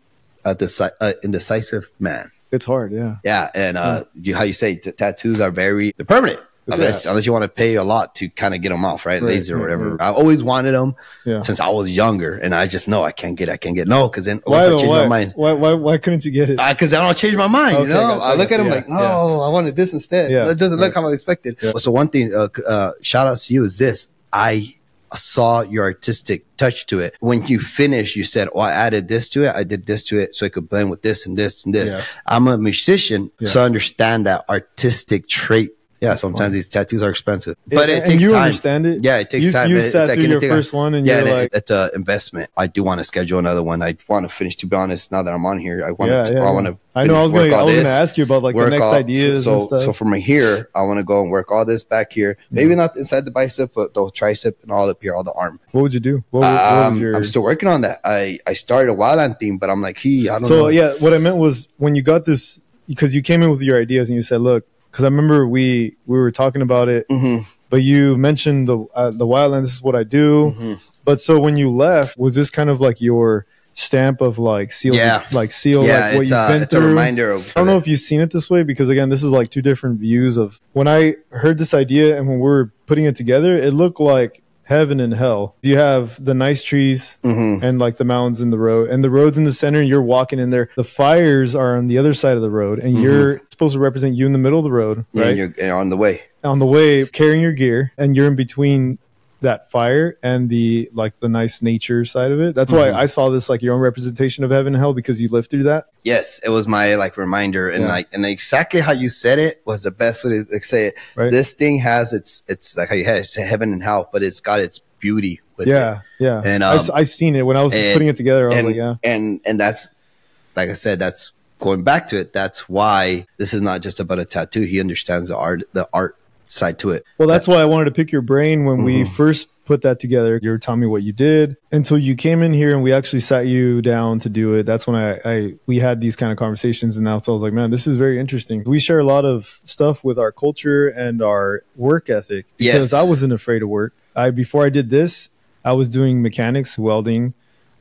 indecisive man. It's hard. Yeah. Yeah. And how you say tattoos are they're permanent. Unless you want to pay a lot to kind of get them off, right? Laser or whatever. I always wanted them since I was younger, and I just know I can't get. No, because then I change my mind. Why couldn't you get it? Because I don't change my mind. You know, I look at them like, no, I wanted this instead. It doesn't look how I expected. So one thing, shout out to you is this: I saw your artistic touch to it. When you finish, you said, "Oh, I added this to it. I did this to it so it could blend with this and this and this." Yeah. I'm a musician, so I understand that artistic trait. Yeah, sometimes these tattoos are expensive, but it takes time. You understand it? Yeah, it takes time. You sat through your first one, and you're like, it's an investment. I do want to schedule another one. I want to finish. To be honest, now that I'm on here, I want to. I know. I was going to ask you about like the next ideas and stuff. So from here, I want to go and work all this back here. Maybe not inside the bicep, but the tricep and all up here, all the arm. What would you do? What was your... I'm still working on that. I started a wildland theme, but I'm like, I don't know. So yeah, what I meant was when you got this, because you came in with your ideas and you said, look. Because I remember we were talking about it, but you mentioned the wildland. This is what I do. But so when you left, was this kind of like your stamp of like seal, like what you've been through? It's a reminder of. I don't know if you've seen it this way, because again, this is like two different views of when I heard this idea and when we were putting it together, it looked like heaven and hell. You have the nice trees and like the mountains in the road, and the road's in the center, and you're walking in there. The fires are on the other side of the road, and you're supposed to represent you in the middle of the road, right? And you're on the way carrying your gear, and you're in between that fire and the like the nice nature side of it. That's why I saw this like your own representation of heaven and hell, because you lived through that. Yes, it was my like reminder, and and exactly how you said it was the best way to say it. Right. This thing has it's like how you had it's heaven and hell, but it's got its beauty with it. Yeah. And I seen it when I was putting it together. I was like, and that's like I said, that's going back to it. That's why this is not just about a tattoo. He understands the art side to it. Well, that's why I wanted to pick your brain when we first put that together. You were telling me what you did until you came in here and we actually sat you down to do it. That's when we had these kind of conversations, and that's I was like, man, this is very interesting. We share a lot of stuff with our culture and our work ethic, because I wasn't afraid of work. Before I did this, I was doing mechanics, welding.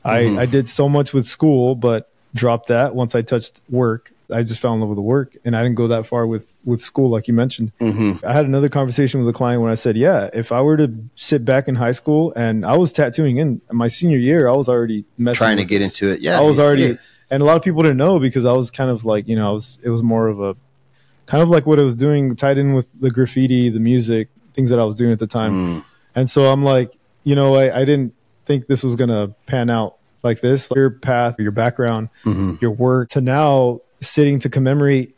I did so much with school, but dropped that once I touched work. I just fell in love with the work, and I didn't go that far with school, like you mentioned. I had another conversation with a client when I said, yeah, if I were to sit back in high school, and I was tattooing in my senior year, I was already trying to get into it. Yeah, I was already, and a lot of people didn't know, because I was kind of like, it was more of a kind of like what I was doing tied in with the graffiti, the music, things that I was doing at the time. And so I'm like, I didn't think this was going to pan out like this. Your path, your background, your work, to now sitting to commemorate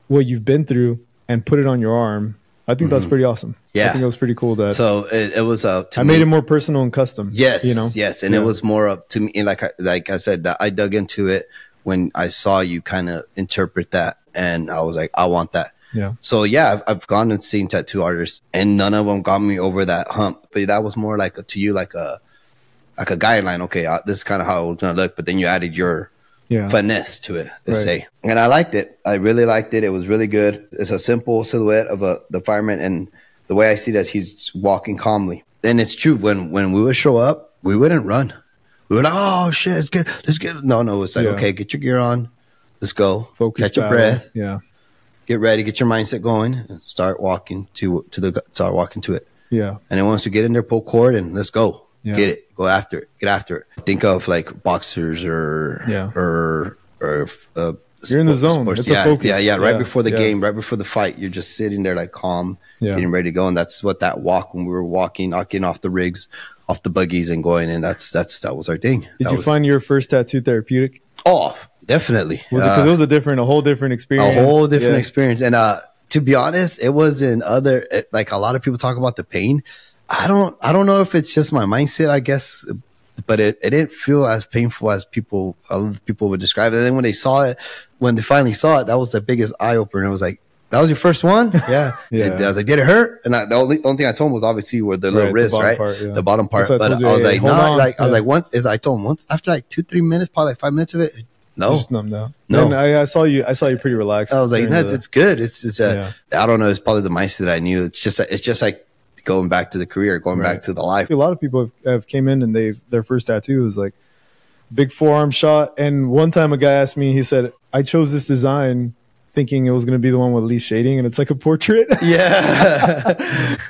what you've been through and put it on your arm. I think that's pretty awesome. Yeah. I think it was pretty cool that. So it was I made it more personal and custom. Yes. Yes. And it was more up to me. Like I said, that I dug into it when I saw you kind of interpret that, and I was like, I want that. Yeah. So yeah, I've gone and seen tattoo artists, and none of them got me over that hump. But that was more like a guideline. Okay, this is kind of how it was gonna look. But then you added your finesse to it, let's say. And I liked it. I really liked it. It was really good. It's a simple silhouette of the fireman, and the way I see that, he's walking calmly. And it's true. When we would show up, we wouldn't run. We were like, oh shit, let's get. No, it's like, okay, get your gear on, let's go. Focus, catch your breath. Yeah. Get ready, get your mindset going, and start walking to it. Yeah. And then once you get in there, pull cord and let's go. Yeah. Get it. Go after it. Get after it. Think of like boxers or you're in the zone. It's a focus. Yeah. Right before the game, right before the fight, you're just sitting there like calm, getting ready to go. And that's what that walk, when we were walking, knocking off the rigs, off the buggies and going in, that was our thing. Did you find your first tattoo therapeutic? Oh, definitely. Was it because it was a whole different experience? A whole different experience. And to be honest, it was in like a lot of people talk about the pain. I don't know if it's just my mindset, I guess, but it didn't feel as painful as other people would describe it. And then when they finally saw it, that was the biggest eye opener. It was like, that was your first one? Yeah. I was like, did it hurt? And the only thing I told him was obviously were the little wrist, right? The bottom part. But I was like, no, I was like, I told him once, after like 2-3 minutes, probably like 5 minutes of it, no. Just numbed out. No. And I saw you pretty relaxed. I was like, no, it's good. It's I don't know, it's probably the mindset that I knew. It's just like going back to the career, going back to the life. A lot of people have came in and their first tattoo was like big forearm shot. And one time a guy asked me, he said, I chose this design thinking it was going to be the one with least shading, and it's like a portrait. Yeah.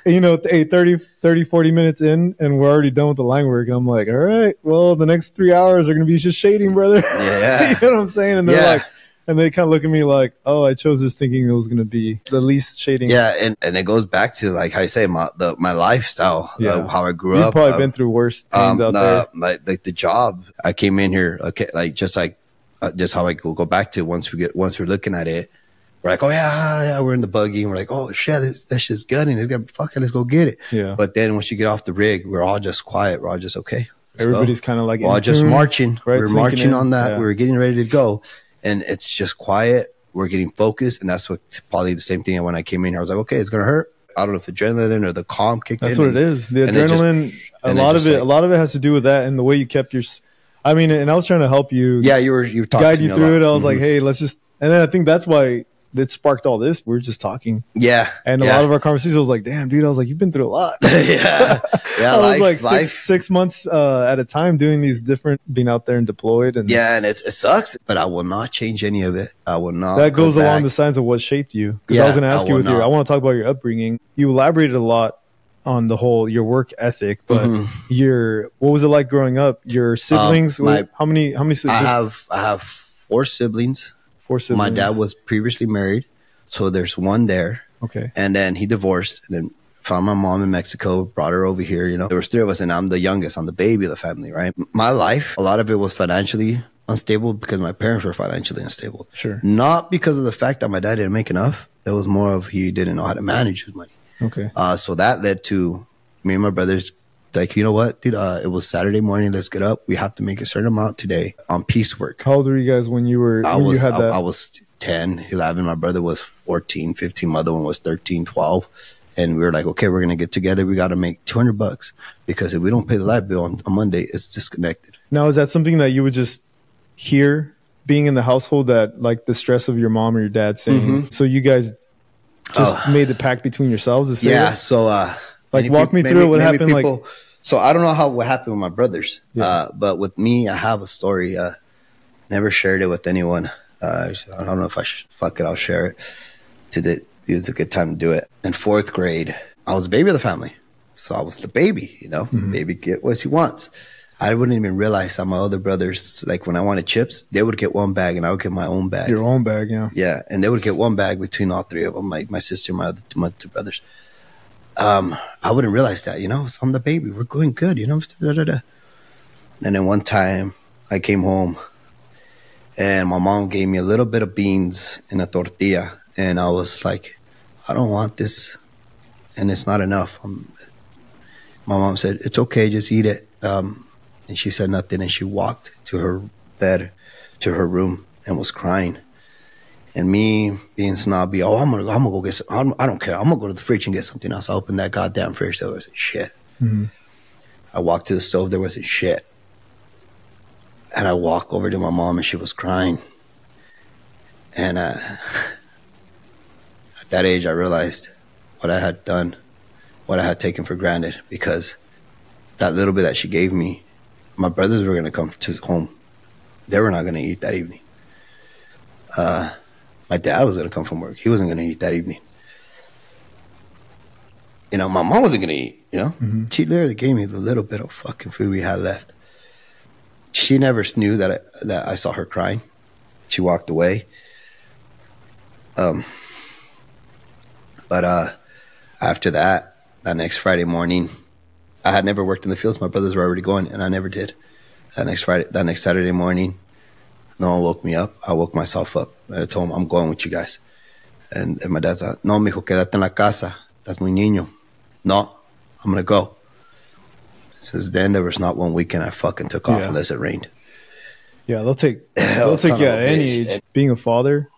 30, 40 minutes in, and we're already done with the line work. And I'm like, all right, well, the next 3 hours are going to be just shading, brother. Yeah. You know what I'm saying? And they're like, And they kind of look at me like, oh, I chose this thinking it was going to be the least shading. Yeah, and it goes back to, like I say, my lifestyle, how I grew up. You've probably been through worse things out there. Like the job. I came in here, okay, just how I go back to once we're looking at it. We're like, oh yeah, we're in the buggy, and we're like, oh shit, that shit's gutting. It's gonna fucking, let's go get it. Yeah. But then once you get off the rig, we're all just quiet. We're all just okay. Everybody's kind of like, we're all just marching. Right, we're marching on that. Yeah. We're getting ready to go, and it's just quiet. We're getting focused, and that's what probably the same thing when I came in here. I was like, okay, it's gonna hurt. I don't know if adrenaline or the calm kicked in. That's what it is. The adrenaline. A lot of it has to do with that and the way you kept your. I mean, and I was trying to help you. Yeah, you were guide you through it. I was like, hey, let's just. And then I think that's why it sparked all this. We were just talking. Yeah. And a lot of our conversations, I was like, damn, dude. I was like, you've been through a lot. Yeah. I was like six months at a time doing these different, being out there and deployed. And yeah, and it sucks, but I will not change any of it. I will not. That goes along the signs of what shaped you. Because I was going to ask you I want to talk about your upbringing. You elaborated a lot on the whole, your work ethic, but what was it like growing up? Your siblings, how many siblings? I have 4 siblings. 4 siblings. My dad was previously married, so there's one there. Okay. And then he divorced, and then found my mom in Mexico, brought her over here. You know, there was 3 of us, and I'm the youngest. I'm the baby of the family, right? My life, a lot of it was financially unstable because my parents were financially unstable. Sure. Not because of the fact that my dad didn't make enough. It was more of he didn't know how to manage his money. Okay. So that led to me and my brothers, like, you know what, dude, it was Saturday morning. Let's get up. We have to make a certain amount today on piecework. How old were you guys when you had that? I was 10, 11. My brother was 14, 15. My other one was 13, 12. And we were like, okay, we're going to get together. We got to make $200 because if we don't pay the light bill on Monday, it's disconnected. Now, is that something that you would just hear being in the household, that like the stress of your mom or your dad saying, so you guys just made the pact between yourselves to say that? So like walk me through what happened. So I don't know what happened with my brothers, but with me, I have a story. Never shared it with anyone. I don't know if fuck it, I'll share it. It's a good time to do it. In 4th grade, I was the baby of the family, so I was the baby. You know, baby get what he wants. I wouldn't even realize how my other brothers, like when I wanted chips, they would get 1 bag and I would get my own bag. Your own bag, yeah. Yeah, and they would get 1 bag between all 3 of them, like my sister, my 2 brothers. I wouldn't realize that, you know, so I'm the baby. We're going good, you know. And then one time I came home and my mom gave me a little bit of beans in a tortilla. And I was like, I don't want this. And it's not enough. My mom said, it's okay, just eat it. And she said nothing, and she walked to her bed, to her room, and was crying. And me being snobby, I'm gonna go get some. I don't care. I'm gonna go to the fridge and get something else. I opened that goddamn fridge. There wasn't shit. I walked to the stove. There wasn't shit. And I walked over to my mom, and she was crying. And at that age, I realized what I had done, what I had taken for granted, because that little bit that she gave me, my brothers were going to come to home. They were not going to eat that evening. My dad was going to come from work. He wasn't going to eat that evening. You know, my mom wasn't going to eat, you know. She literally gave me the little bit of fucking food we had left. She never knew that I saw her crying. She walked away. But after that next Friday morning, I had never worked in the fields. My brothers were already going, and I never did. That next Saturday morning, no one woke me up. I woke myself up. I told them, I'm going with you guys. And my dad said, no, mijo, quédate en la casa. That's muy niño. No, I'm going to go. Since then, there was not one weekend I fucking took off unless it rained. Yeah, they'll take you at any age. Being a father,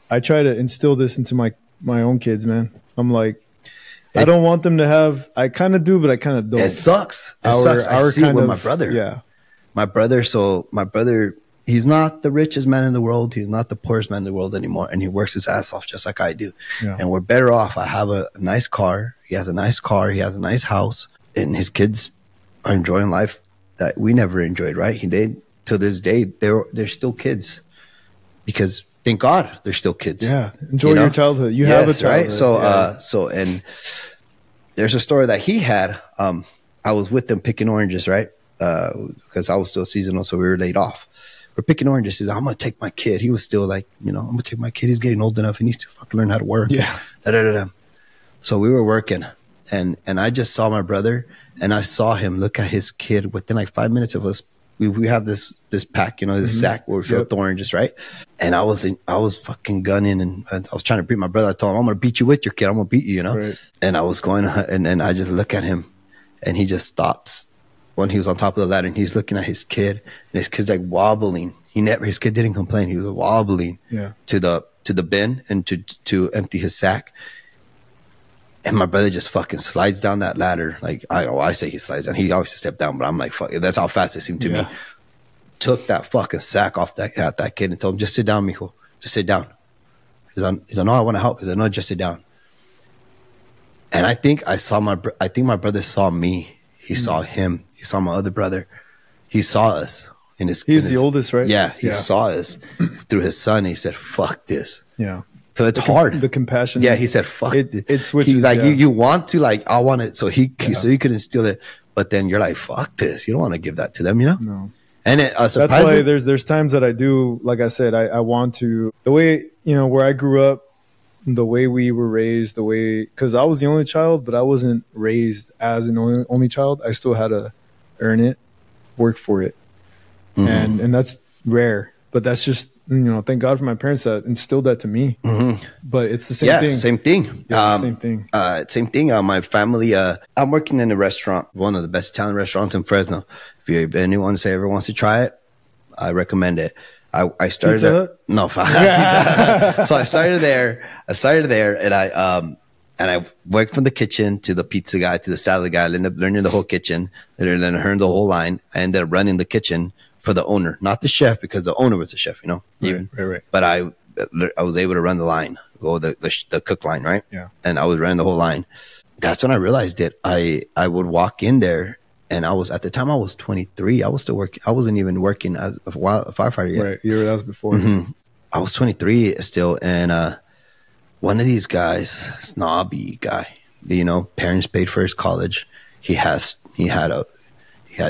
I try to instill this into my own kids, man. I'm like, I don't want them to have, I kind of do, but I kind of don't. It sucks. I see it with my brother. Yeah. My brother, he's not the richest man in the world. He's not the poorest man in the world anymore. And he works his ass off just like I do. Yeah. And we're better off. I have a nice car. He has a nice car. He has a nice house. And his kids are enjoying life that we never enjoyed, right? To this day, they're still kids. Because thank God they're still kids. Yeah. Enjoy your childhood. You have a childhood. Right? So, and there's a story that he had. I was with them picking oranges, right? Because I was still seasonal, so we were laid off. we're picking oranges. He's like, I'm going to take my kid. He was still like, you know, I'm going to take my kid. He's getting old enough. He needs to fucking learn how to work. Yeah. Da, da, da, da. So we were working, and I just saw my brother, and I saw him look at his kid within like 5 minutes of us. We have this pack, you know, this sack where we fill up the oranges, right? And I was fucking gunning, and I was trying to beat my brother. I told him, I'm going to beat you with your kid. I'm going to beat you, you know? Right. And I was going, and then I just look at him, and he just stops when he was on top of the ladder, and he's looking at his kid, and his kid's like wobbling. His kid didn't complain. He was wobbling to the bin and to empty his sack. And my brother just fucking slides down that ladder. Like I say he slides down. He obviously stepped down, but I'm like, fuck, that's how fast it seemed to me. Took that fucking sack off that kid and told him, just sit down, mijo. Just sit down. He's like, no, I want to help. He's like, no, just sit down. And I think my brother saw me. He saw him. He saw my other brother. He saw us. He's the oldest, right? Yeah, he saw us through his son. He said, fuck this. Yeah. So it's hard. The compassion. Yeah, he said, fuck this. It switches. You want to, like, I want it. So he couldn't steal it. But then you're like, fuck this. You don't want to give that to them, you know? No. And that's why there's times that I do, like I said, I want to, the way, you know, where I grew up, the way we were raised, because I was the only child, but I wasn't raised as an only child. I still had to earn it, work for it. And that's rare, but that's just, you know, thank God for my parents that instilled that to me. But it's the same thing. Same thing. Same thing. Same thing. My family, I'm working in a restaurant, one of the best Italian restaurants in Fresno. If anyone ever wants to try it, I recommend it. I started Pizza. So I started there and I worked from the kitchen to the pizza guy to the salad guy. I ended up learning the whole kitchen. Then I learned the whole line. I ended up running the kitchen for the owner, not the chef, because the owner was the chef, you know. Right. But I was able to run the line, the cook line, right? Yeah. And I was running the whole line. That's when I realized it. I would walk in there, and at the time I was 23. I was still working. I wasn't even working as a firefighter yet. Right. That was before. I was 23 still, and one of these guys, snobby guy, you know, parents paid for his college. He had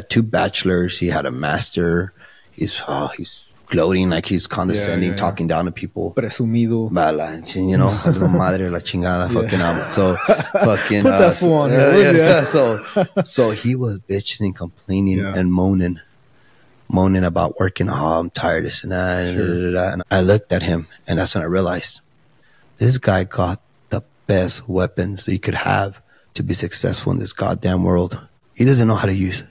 2 bachelors. He had a master. He's gloating, like he's condescending, talking down to people. Presumido. You know, madre la chingada, fucking So fucking put that fool on here. So he was bitching and complaining and moaning about working. Oh, I'm tired of this and that. And I looked at him, and that's when I realized this guy got the best weapons that you could have to be successful in this goddamn world. He doesn't know how to use it.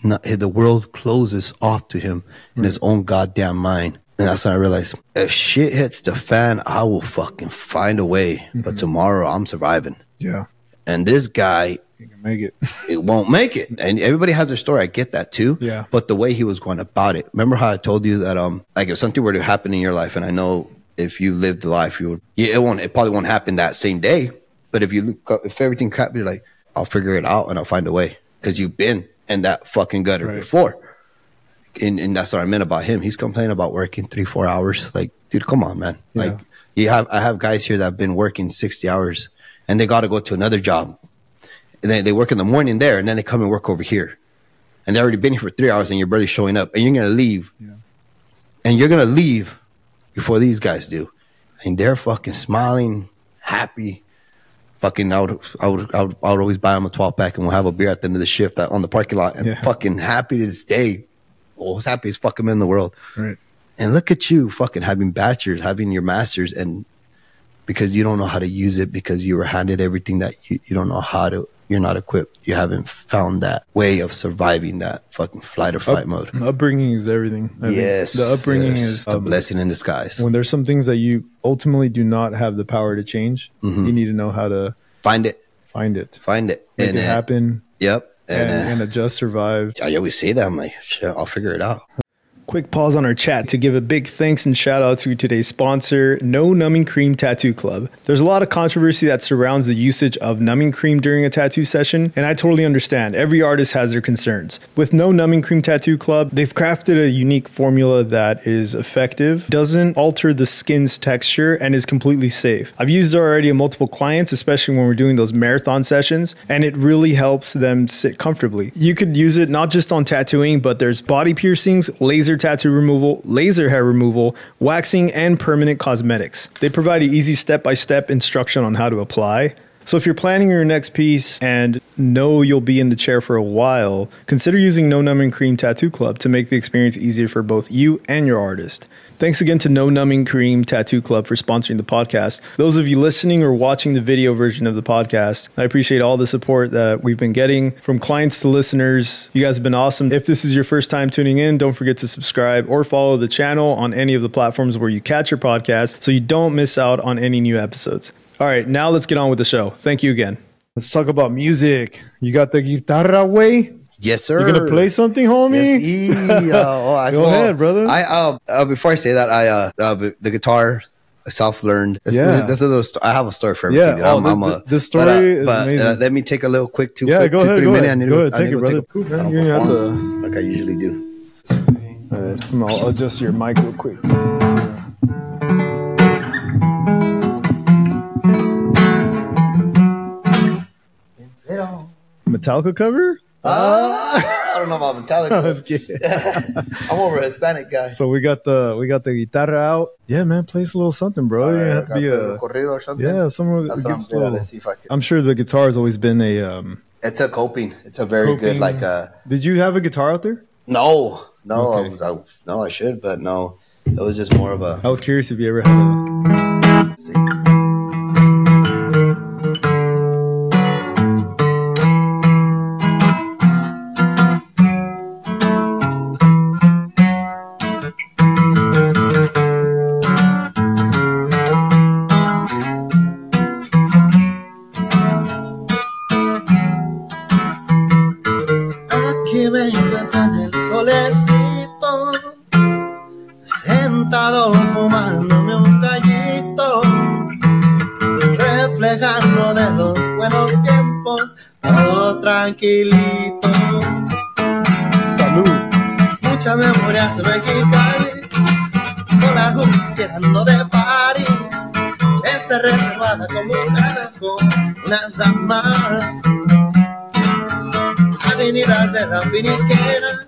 The world closes off to him in his own goddamn mind. And that's when I realized, if shit hits the fan, I will fucking find a way. But tomorrow I'm surviving. Yeah. And this guy, he can make it. It won't make it. And everybody has their story. I get that too. Yeah. But the way he was going about it. Remember how I told you that like if something were to happen in your life, and I know if you lived the life, it probably won't happen that same day. But if everything happened, you're like, I'll figure it out and I'll find a way. Because you've been in that fucking gutter before. And that's what I meant about him. He's complaining about working 3-4 hours. Like, dude, come on, man. Like, I have guys here that have been working 60 hours and they got to go to another job. And they work in the morning there, and then they come and work over here. And they've already been here for 3 hours, and you're barely showing up. And you're going to leave. Yeah. And you're going to leave before these guys do. And they're fucking smiling, happy. Fucking, I would always buy them a 12-pack, and we'll have a beer at the end of the shift on the parking lot. And fucking happy to this day. Well, as happy as fucking men in the world. Right. And look at you fucking having bachelors, having your masters, and because you don't know how to use it, because you were handed everything that you don't know how to, you're not equipped. You haven't found that way of surviving that fucking flight or fight mode. Upbringing is everything. Yes. The upbringing is a blessing in disguise. When there's some things that you ultimately do not have the power to change, you need to know how to find it. Make it happen. Yep. And adjust, survive. I always say that. I'm like, shit, I'll figure it out. Quick pause on our chat to give a big thanks and shout out to today's sponsor, No Numbing Cream Tattoo Club. There's a lot of controversy that surrounds the usage of numbing cream during a tattoo session, and I totally understand. Every artist has their concerns. With No Numbing Cream Tattoo Club, they've crafted a unique formula that is effective, doesn't alter the skin's texture, and is completely safe. I've used it already on multiple clients, especially when we're doing those marathon sessions, and it really helps them sit comfortably. You could use it not just on tattooing, but there's body piercings, laser tattoo removal, laser hair removal, waxing, and permanent cosmetics. They provide an easy step-by-step instruction on how to apply. So if you're planning your next piece and know you'll be in the chair for a while, consider using No Numbing Cream Tattoo Club to make the experience easier for both you and your artist. Thanks again to No Numbing Cream Tattoo Club for sponsoring the podcast. Those of you listening or watching the video version of the podcast, I appreciate all the support that we've been getting from clients to listeners. You guys have been awesome. If this is your first time tuning in, don't forget to subscribe or follow the channel on any of the platforms where you catch your podcast so you don't miss out on any new episodes. All right, now let's get on with the show. Thank you again. Let's talk about music. You got the guitarra way? Yes, sir. You gonna play something, homie? Yes, Go ahead, brother. Before I say that, the guitar self-learned. Yeah. That's a little. I have a story for everything. Yeah. This story is amazing. Let me take a little quick go ahead, 3 minutes. Go ahead, take it, brother. Like I usually do. All right, I'll adjust your mic real quick. Metallica cover? I don't know about Metallica. I was kidding. I'm more of a Hispanic guy. So we got the guitarra out. Yeah, man, play us a little something, bro. You have to be a corrido or something. Yeah, somewhere. Let's see if I can. I'm sure the guitar has always been a. It's a coping. It's a very good like. Did you have a guitar out there? No. Okay. I should, but no. It was just more of a. I was curious if you ever had a. Let's see. Fumándome un gallito, reflejando de los buenos tiempos, todo tranquilito. Salud. Muchas memorias mexicanas, con la jusierando de party, esa reservada como ganas con unas damas. Avenidas de la finiquera,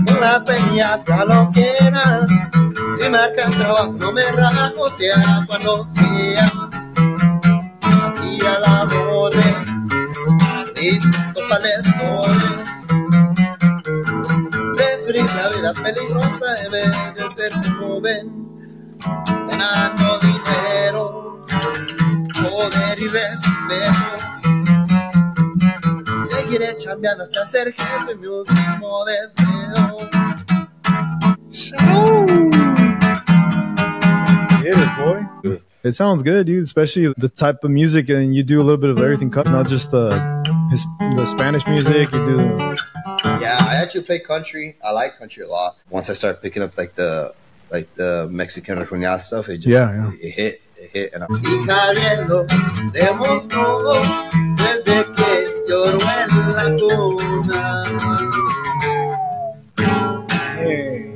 con la peña toda loquera. Si marca el trabajo no me rajo, sea cuando sea. Aquí a la mole, listo para el sol. Preferir la vida peligrosa en vez de ser joven, ganando dinero, poder y respeto. Seguiré chambeando hasta ser jefe, mi último deseo. Chao. Get it, boy. It sounds good, dude. Especially the type of music, and you do a little bit of everything, not just the Spanish music. You do. Yeah, I actually play country. I like country a lot. Once I started picking up like the Mexican regional stuff, it just it hit, and Y Javier demostró desde que lloró en la cuna. Hey.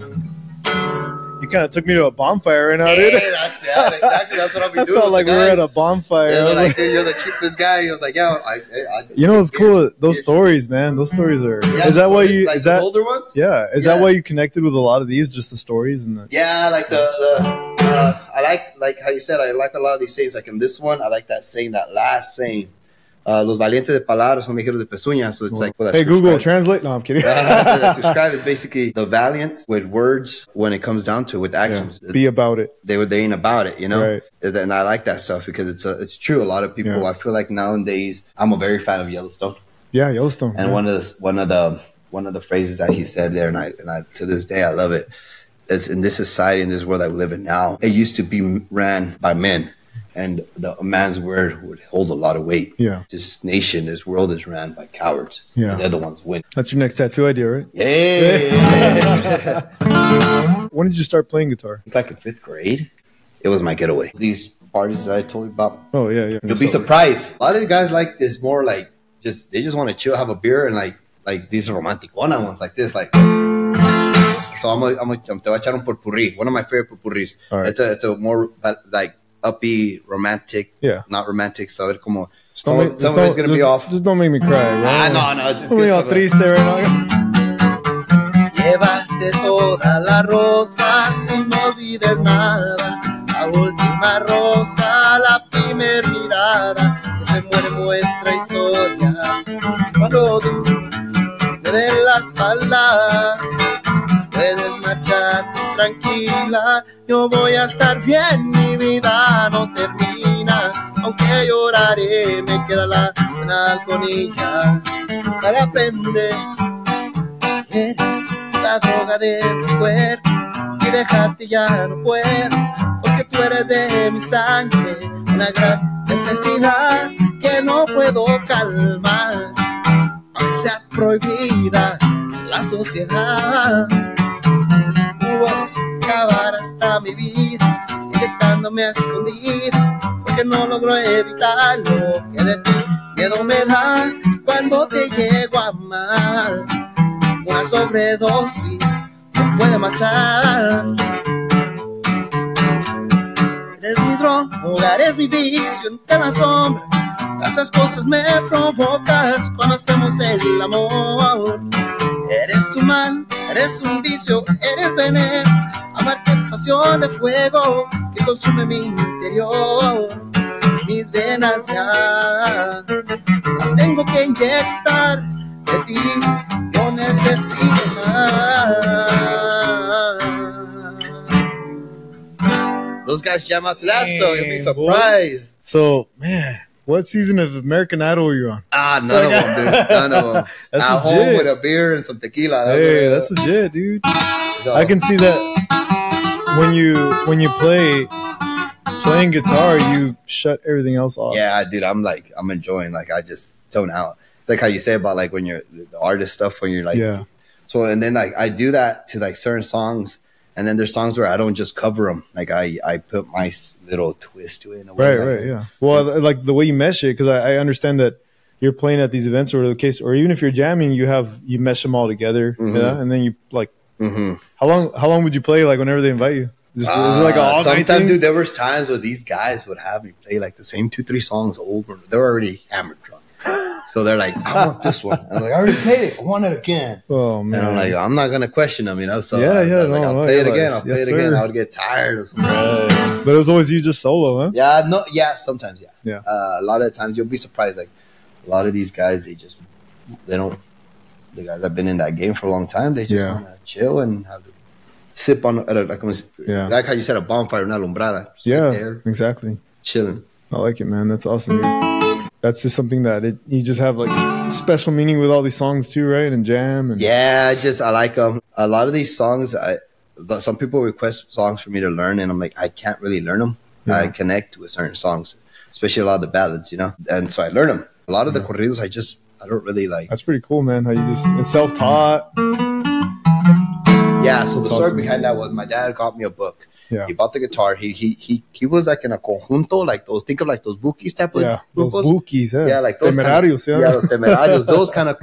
You kind of took me to a bonfire right now, dude. Exactly. That's what I'll be doing. I felt like we were at a bonfire. Yeah, like, dude, you're the cheapest guy. He was like, yeah, you know what's cool? Those stories, man. Those stories are. Yeah, is that why you? Like is that older ones? Yeah. Is that why you connected with a lot of these? Just the stories and the. Yeah, like I like how you said. I like a lot of these sayings. Like in this one, I like that saying, that last saying. Los valientes de palabras son ligeros de pezuña. So it's like, well, hey, Google, translate. No, I'm kidding. That's described as basically the valiant with words when it comes down to it, with actions. Yeah. Be about it. They ain't about it, you know? Right. And I like that stuff because it's true. A lot of people, I feel like nowadays, I'm a very fan of Yellowstone. Yeah, Yellowstone. And one of the phrases that he said there, and I to this day, I love it. It's in this society, in this world that we live in now, it used to be ran by men. And a man's word would hold a lot of weight. Yeah. This nation, this world is ran by cowards. Yeah. And they're the ones who win. That's your next tattoo idea, right? Yeah. When did you start playing guitar? Back in 5th grade. It was my getaway. These parties that I told you about. Oh, yeah. You'll be surprised. A lot of the guys like this more like they just want to chill, have a beer, and like these romantic ones like this. Like, so I'm te voy a echar un potpourri. One of my favorite potpourris. Right. It's a more like upbeat, romantic, not romantic. So it's como somebody's gonna be off. Just don't make me cry, bro. No, it's good. Triste right now. Llévate toda la última rosa, si no olvides nada. La última rosa, la primer mirada, que se muere nuestra historia. Cuando tú te des la espalda, puedes marchar tranquila. Yo voy a estar bien, mi vida no termina. Aunque lloraré, me queda la pena con ella. Para aprender, eres la droga de mi cuerpo y dejarte ya no puedo, porque tú eres de mi sangre, una gran necesidad que no puedo calmar, aunque sea prohibida la sociedad. Voy a excavar hasta mi vida, intentándome a escondidas, porque no logro evitar lo que de ti miedo me da cuando te llego a amar. Una sobredosis me puede matar. Eres mi droga, eres mi vicio entre la sombra. Tantas cosas me provocas cuando hacemos el amor. Eres tu mal, eres un vicio, eres veneno. Amarte en pasión de fuego que consume mi interior. Mis venas ya las tengo que inyectar. De ti yo necesito más. Those guys jam out to that stuff. You'll be surprised. So, man, what season of American Idol were you on? None of them, dude. None of them. That's At legit. home with a beer and some tequila. Hey, that's legit, dude. So, I can see that when you playing guitar, you shut everything else off. yeah, dude. I'm enjoying. Like, I just tone out. Like how you say about like when you're the artist stuff when you're like, yeah. So and then like I do that to like certain songs, and then there's songs where I don't just cover them. Like I put my little twist to it. In a way, Right, like, right, yeah. Well, like the way you mesh it, because I understand that you're playing at these events or the case, or even if you're jamming, you mesh them all together, yeah, and then you like. How long would you play? Like whenever they invite you, is it like an all night sometimes, thing? dude, there was times where these guys would have me play like the same 2-3 songs over. They're already hammered drunk, so they're like, "I want this one." I'm like, "I already played it. I want it again." Oh man! And I'm like, "I'm not gonna question them, you know." So Yeah, yeah, like, no, I'll play it no, again. I'll play yes, it again. sir. I would get tired of something. But it was always you just solo, huh? Yeah, no, yeah, sometimes, yeah. Yeah. A lot of times you'll be surprised. Like a lot of these guys, they don't. The guys that have been in that game for a long time, they just Yeah. want to chill and have to sip on like how you said, a bonfire, una alumbrada. Just Yeah, sit there, exactly. chilling. I like it, man. That's awesome, dude. That's just something that you just have like special meaning with all these songs too, right? And jam and Yeah, I like them. A lot of these songs, some people request songs for me to learn, and I'm like, I can't really learn them. Yeah. I connect with certain songs, especially a lot of the ballads, you know. And so I learn them. A lot of the corridos, I don't really like. That's pretty cool, man. How you just it's self-taught. Yeah, so the story awesome. behind that was my dad got me a book. Yeah. He bought the guitar. He was like in a conjunto, like those. Think of like those bookies type of Those grupos. bookies, Yeah, like those temerarios, kind of, yeah. those temerarios,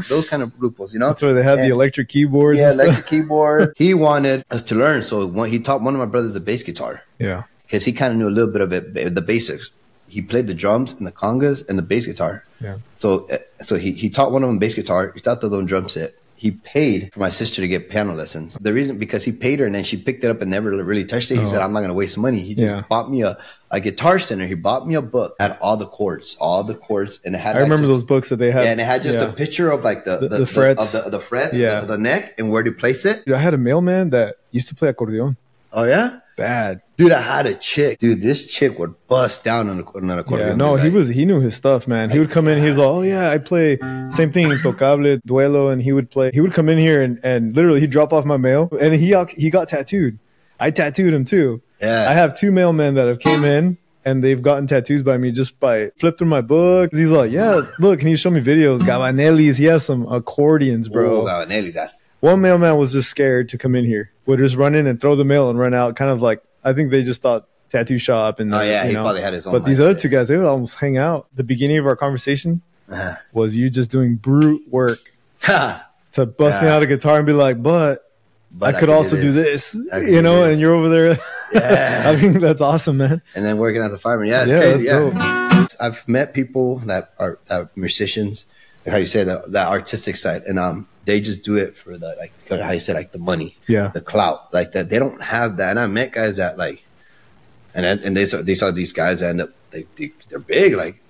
those kind of grupos, you know. That's where they have the And- electric keyboards. Yeah, and stuff. electric keyboard. He wanted us to learn, so he taught one of my brothers the bass guitar Yeah. because he kind of knew a little bit of it, the basics. He played the drums and the congas and the bass guitar. Yeah. So he taught one of them bass guitar. He taught the other one drum set. He paid for my sister to get piano lessons. The reason, because he paid her and then she picked it up and never really touched it. He said, I'm not going to waste money. He just bought me a guitar center. He bought me a book, had all the chords, and it had. I remember those books that they had. Yeah, and it had just a picture of like the frets, of the frets, Yeah. the neck, and where to place it. Dude, I had a mailman that used to play accordion. Oh yeah, Bad. dude. I had a chick. Dude, this chick would bust down on an accordion. Yeah, no, dude. he knew his stuff, man. He would come in, he's like, oh yeah, I play same thing, Intocable, Duelo, and he would come in here and literally he'd drop off my mail and he got tattooed. I tattooed him too. Yeah. I have 2 mailmen that have came in and they've gotten tattoos by me just by flipped through my book. He's like, yeah, look, can you show me videos? Gavanelli's, he has some accordions, bro. Oh, Gavanelli, that's One mailman was just scared to come in here. Would just run in and throw the mail and run out, kind of like, I think they just thought tattoo shop. And he probably had his own. But these other 2 guys, they would almost hang out. The beginning of our conversation was you just doing brute work to busting out a guitar and be like, but I could also do this, and you're over there. Yeah. I mean, that's awesome, man. And then working as a fireman. Yeah, it's crazy. I've met people that are musicians, like how you say that artistic side. And they just do it for the, like how you said, like the money, yeah, the clout, like that. They don't have that. And I met guys that like, and they saw these guys that end up, they're big. Like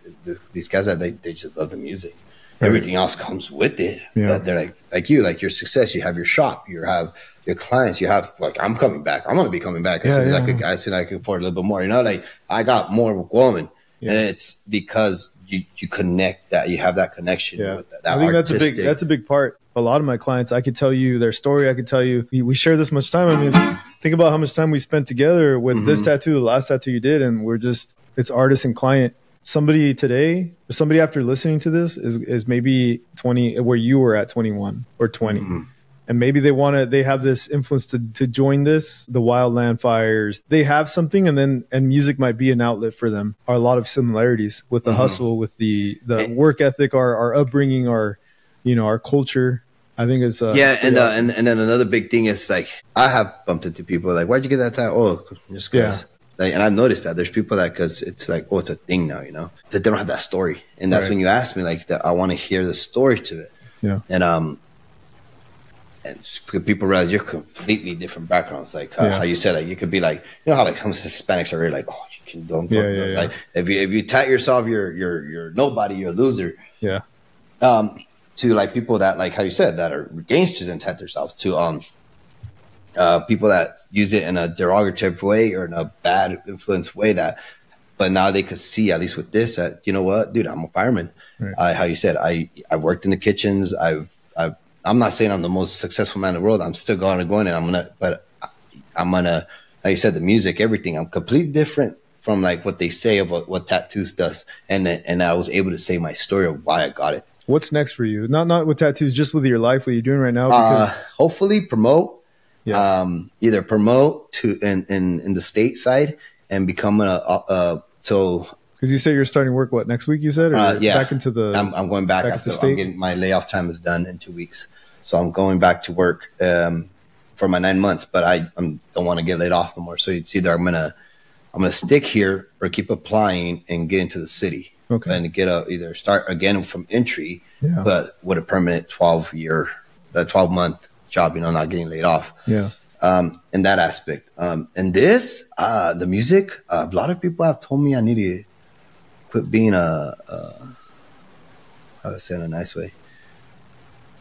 these guys that they just love the music. Right. Everything else comes with it. Yeah. They're like you, like your success. You have your shop. You have your clients. You have like, I'm coming back. I'm gonna be coming back as soon as as soon as I can afford a little bit more. You know, like I got more going, and it's because you connect that. You have that connection. Yeah. With that I think that's a big part. A lot of my clients, I could tell you their story. I could tell you we share this much time. I mean, think about how much time we spent together with this tattoo, the last tattoo you did, and it's artist and client. Somebody today, somebody after listening to this is maybe 20, where you were at 21 or 20. And maybe they have this influence to join this, the wildland fires. They have something, and music might be an outlet for them. Are a lot of similarities with the hustle, with the work ethic, our upbringing, our culture. I think it's and then another big thing is like I have bumped into people like, why'd you get that tattoo? Oh, just because. Like, and I've noticed that there's people that, because it's like, oh, it's a thing now, that they don't have that story. And that's when you ask me, like, that I want to hear the story to it. Yeah. And people realize you're completely different backgrounds. Like how you said, like, you could be like, how like some Hispanics are really like, oh, you can don't like if you tat yourself, you're nobody, you're a loser. Yeah. To like people that, like how you said, that are gangsters and tat themselves, to people that use it in a derogative way or in a bad influence way, but now they could see, at least with this, that, you know what, dude, I'm a fireman. Right. How you said, I worked in the kitchens. I'm not saying I'm the most successful man in the world. I'm still going, and I'm gonna, like you said, the music, everything. I'm completely different from like what they say about what tattoos does. And I was able to say my story of why I got it. What's next for you? Not with tattoos, just with your life, what you're doing right now? Because hopefully promote. Yeah. Either promote to in the state side and become because you say you're starting work next week, you said, or back into the I'm going back after my layoff time is done in 2 weeks, so I'm going back to work for my 9 months, but I don't want to get laid off no more. So it's either I'm gonna stick here or keep applying and get into the city, and either start again from entry, but with a permanent 12-month job, not getting laid off. Yeah. In that aspect. And this, the music, a lot of people have told me I need to quit being how to say it in a nice way,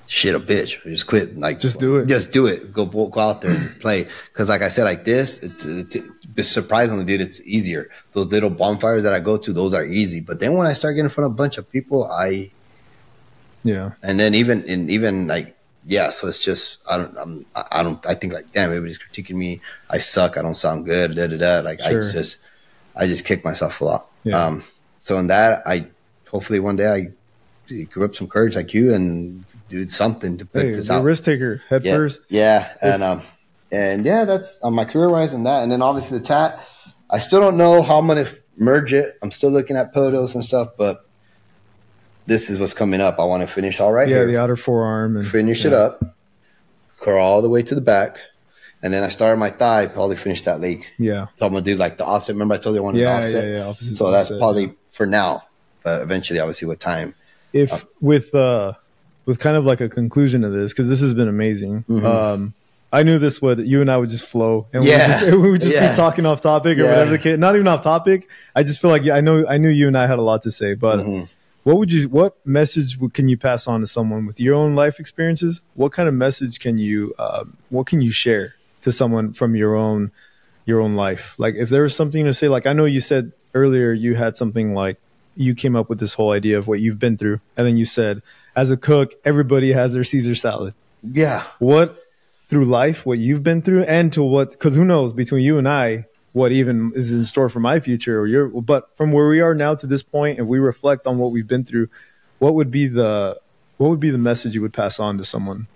a bitch. Just quit. Like, just do it. Just do it. Go out there and play. Because like I said, like this, it's surprisingly, dude, it's easier. Those little bonfires that I go to, those are easy. But then when I start getting in front of a bunch of people, and then even like, so it's just I think like, damn, everybody's critiquing me. I suck. I don't sound good. Like sure. I just kick myself a lot. Yeah. So in that, hopefully one day I grew up some courage like you and do something to put this out. Risk taker, head first. Yeah, and that's on my career wise and that, and then obviously the tat. I still don't know how I'm gonna merge it. I'm still looking at photos and stuff, but this is what's coming up. I want to finish all right here. The outer forearm. And finish it up, curl all the way to the back. And then I started my thigh, probably finish that leg. Yeah. So I'm going to do like the offset. Remember I told you I wanted the offset? Yeah. Opposite so that's probably for now. But eventually, obviously, with time. With kind of like a conclusion to this, because this has been amazing. Mm-hmm. I knew you and I would just flow. And we would just be talking off topic or whatever. Not even off topic. I just feel like I knew you and I had a lot to say. But what message can you pass on to someone with your own life experiences? What kind of message can you share to someone from your own life? Like if there was something to say, like I know you said earlier you had something like you came up with this whole idea of what you've been through, and then you said as a cook everybody has their Caesar salad. Yeah. What through life, what you've been through, and to what, because who knows between you and I what even is in store for my future but from where we are now to this point, if we reflect on what we've been through, what would be the message you would pass on to someone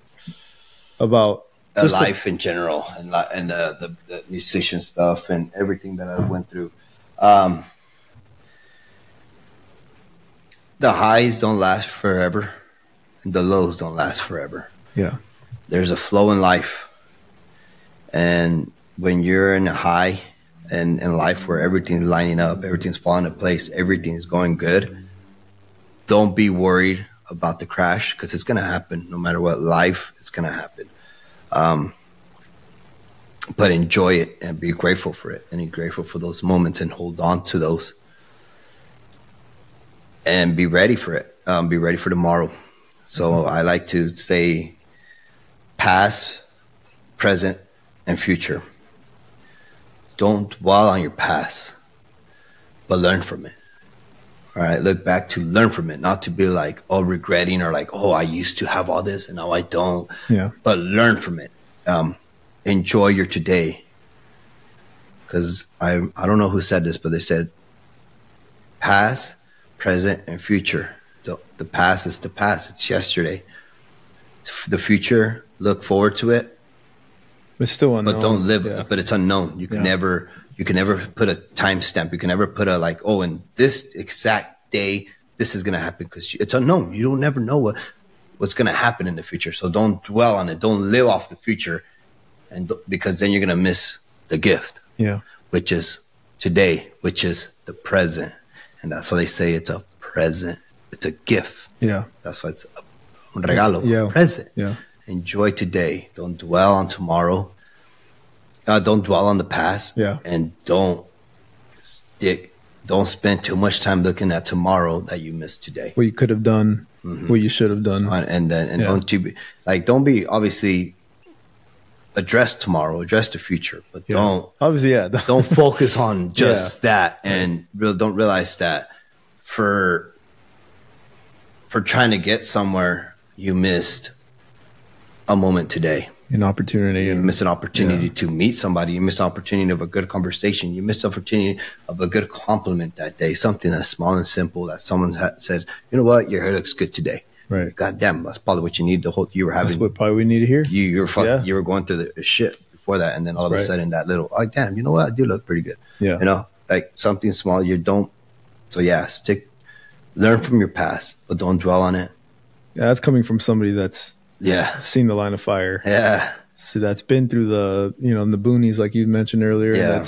about life in general and the musician stuff and everything that I went through? The highs don't last forever and the lows don't last forever. Yeah. There's a flow in life. And when you're in a high and in life where everything's lining up, everything's falling into place, everything's going good, don't be worried about the crash, because it's going to happen no matter what. Life, it's going to happen. But enjoy it and be grateful for it, and be grateful for those moments, and hold on to those, and be ready for it. Be ready for tomorrow. So I like to say past, present, and future. Don't dwell on your past, but learn from it. All right, look back to learn from it, not to be like, oh, regretting, or like, oh, I used to have all this and now I don't. Yeah. But learn from it. Enjoy your today. Because I don't know who said this, but they said past, present, and future. The past is the past. It's yesterday. The future, look forward to it. It's still unknown. But don't live. Yeah. But it's unknown. You can never put a timestamp. You can never put a like, oh, in this exact day, this is gonna happen, because it's unknown. You don't never know what's gonna happen in the future. So don't dwell on it. Don't live off the future, and because then you're gonna miss the gift. Yeah. Which is today, which is the present, and that's why they say it's a present. It's a gift. Yeah. That's why it's un regalo. Yeah. Present. Yeah. Enjoy today. Don't dwell on tomorrow. Don't dwell on the past. Yeah. And don't spend too much time looking at tomorrow that you missed today. What you could have done, what you should have done. Don't be obviously address tomorrow, address the future, but don't focus on just that, and don't realize that for trying to get somewhere, you missed a moment today. An opportunity. You missed an opportunity to meet somebody. You missed an opportunity of a good conversation. You missed an opportunity of a good compliment that day. Something that's small and simple that someone said, you know what, your hair looks good today. Right. God damn, that's probably what you need. You were having. That's what probably we need to hear. You were going through the shit before that, and then all of a sudden that little, oh damn, you know what, I do look pretty good. Yeah. You know, like something small. You don't. So yeah, learn from your past, but don't dwell on it. Yeah, that's coming from somebody that's seen the line of fire. Yeah. So that's been through the, in the boonies, like you mentioned earlier. Yeah.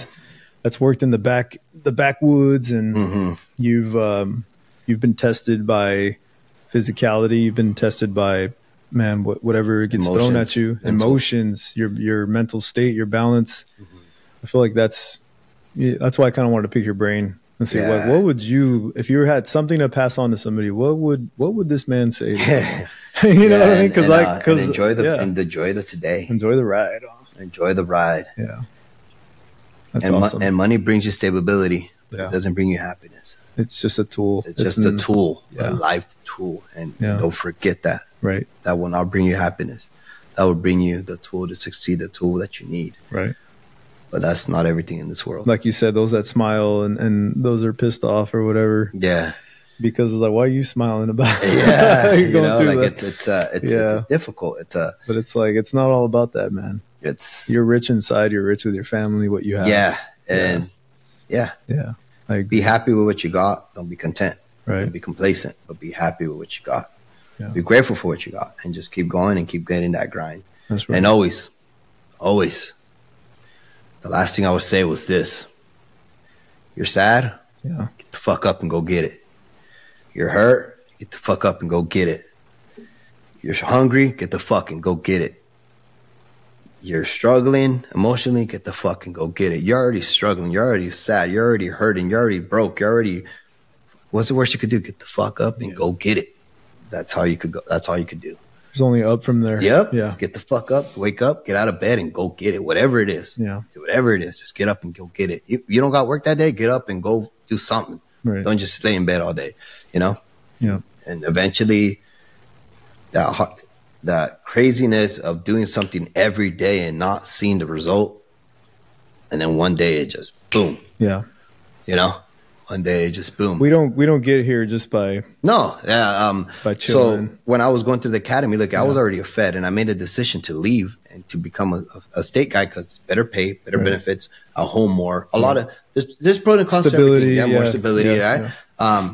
That's worked in the backwoods, and you've been tested by physicality. You've been tested by, man, whatever gets thrown at you, emotions, your mental state, your balance. I feel like that's why I kind of wanted to pick your brain and see what would you, if you had something to pass on to somebody, what would this man say to you know what I mean? Because enjoy the today. Enjoy the ride. Enjoy the ride. Yeah. That's awesome. And money brings you stability, but it doesn't bring you happiness. It's just a tool. It's just a tool, a life tool. And don't forget that. Right. That will not bring you happiness. That will bring you the tool to succeed, the tool that you need. Right. But that's not everything in this world. Like you said, those that smile and those are pissed off or whatever. Yeah. Because it's like, why are you smiling about it? Yeah. It's difficult. But it's like, it's not all about that, man. You're rich inside. You're rich with your family, what you have. Yeah. And be happy with what you got. Don't be content. Right. Don't be complacent, but be happy with what you got. Yeah. Be grateful for what you got, and just keep going and keep getting that grind. That's right. And always, the last thing I would say was this. You're sad? Yeah. Get the fuck up and go get it. You're hurt? Get the fuck up and go get it. You're hungry? Get the fuck and go get it. You're struggling emotionally? Get the fuck and go get it. You're already struggling. You're already sad. You're already hurting. You're already broke. What's the worst you could do? Get the fuck up and go get it. That's how you could go. That's all you could do. There's only up from there. Yep. Yeah. Just get the fuck up, wake up, get out of bed and go get it. Whatever it is. Yeah. Whatever it is, just get up and go get it. You don't got work that day, get up and go do something. Right. Don't just stay in bed all day, you know? Yeah. And eventually that craziness of doing something every day and not seeing the result. And then one day it just boom. Yeah. You know? One day, just boom. We don't get here just by by chilling. So when I was going through the academy, look, I was already a Fed, and I made a decision to leave and to become a state guy because better pay, better benefits, a home more, a lot of there's pros and cons to everything. More stability, right? Yeah.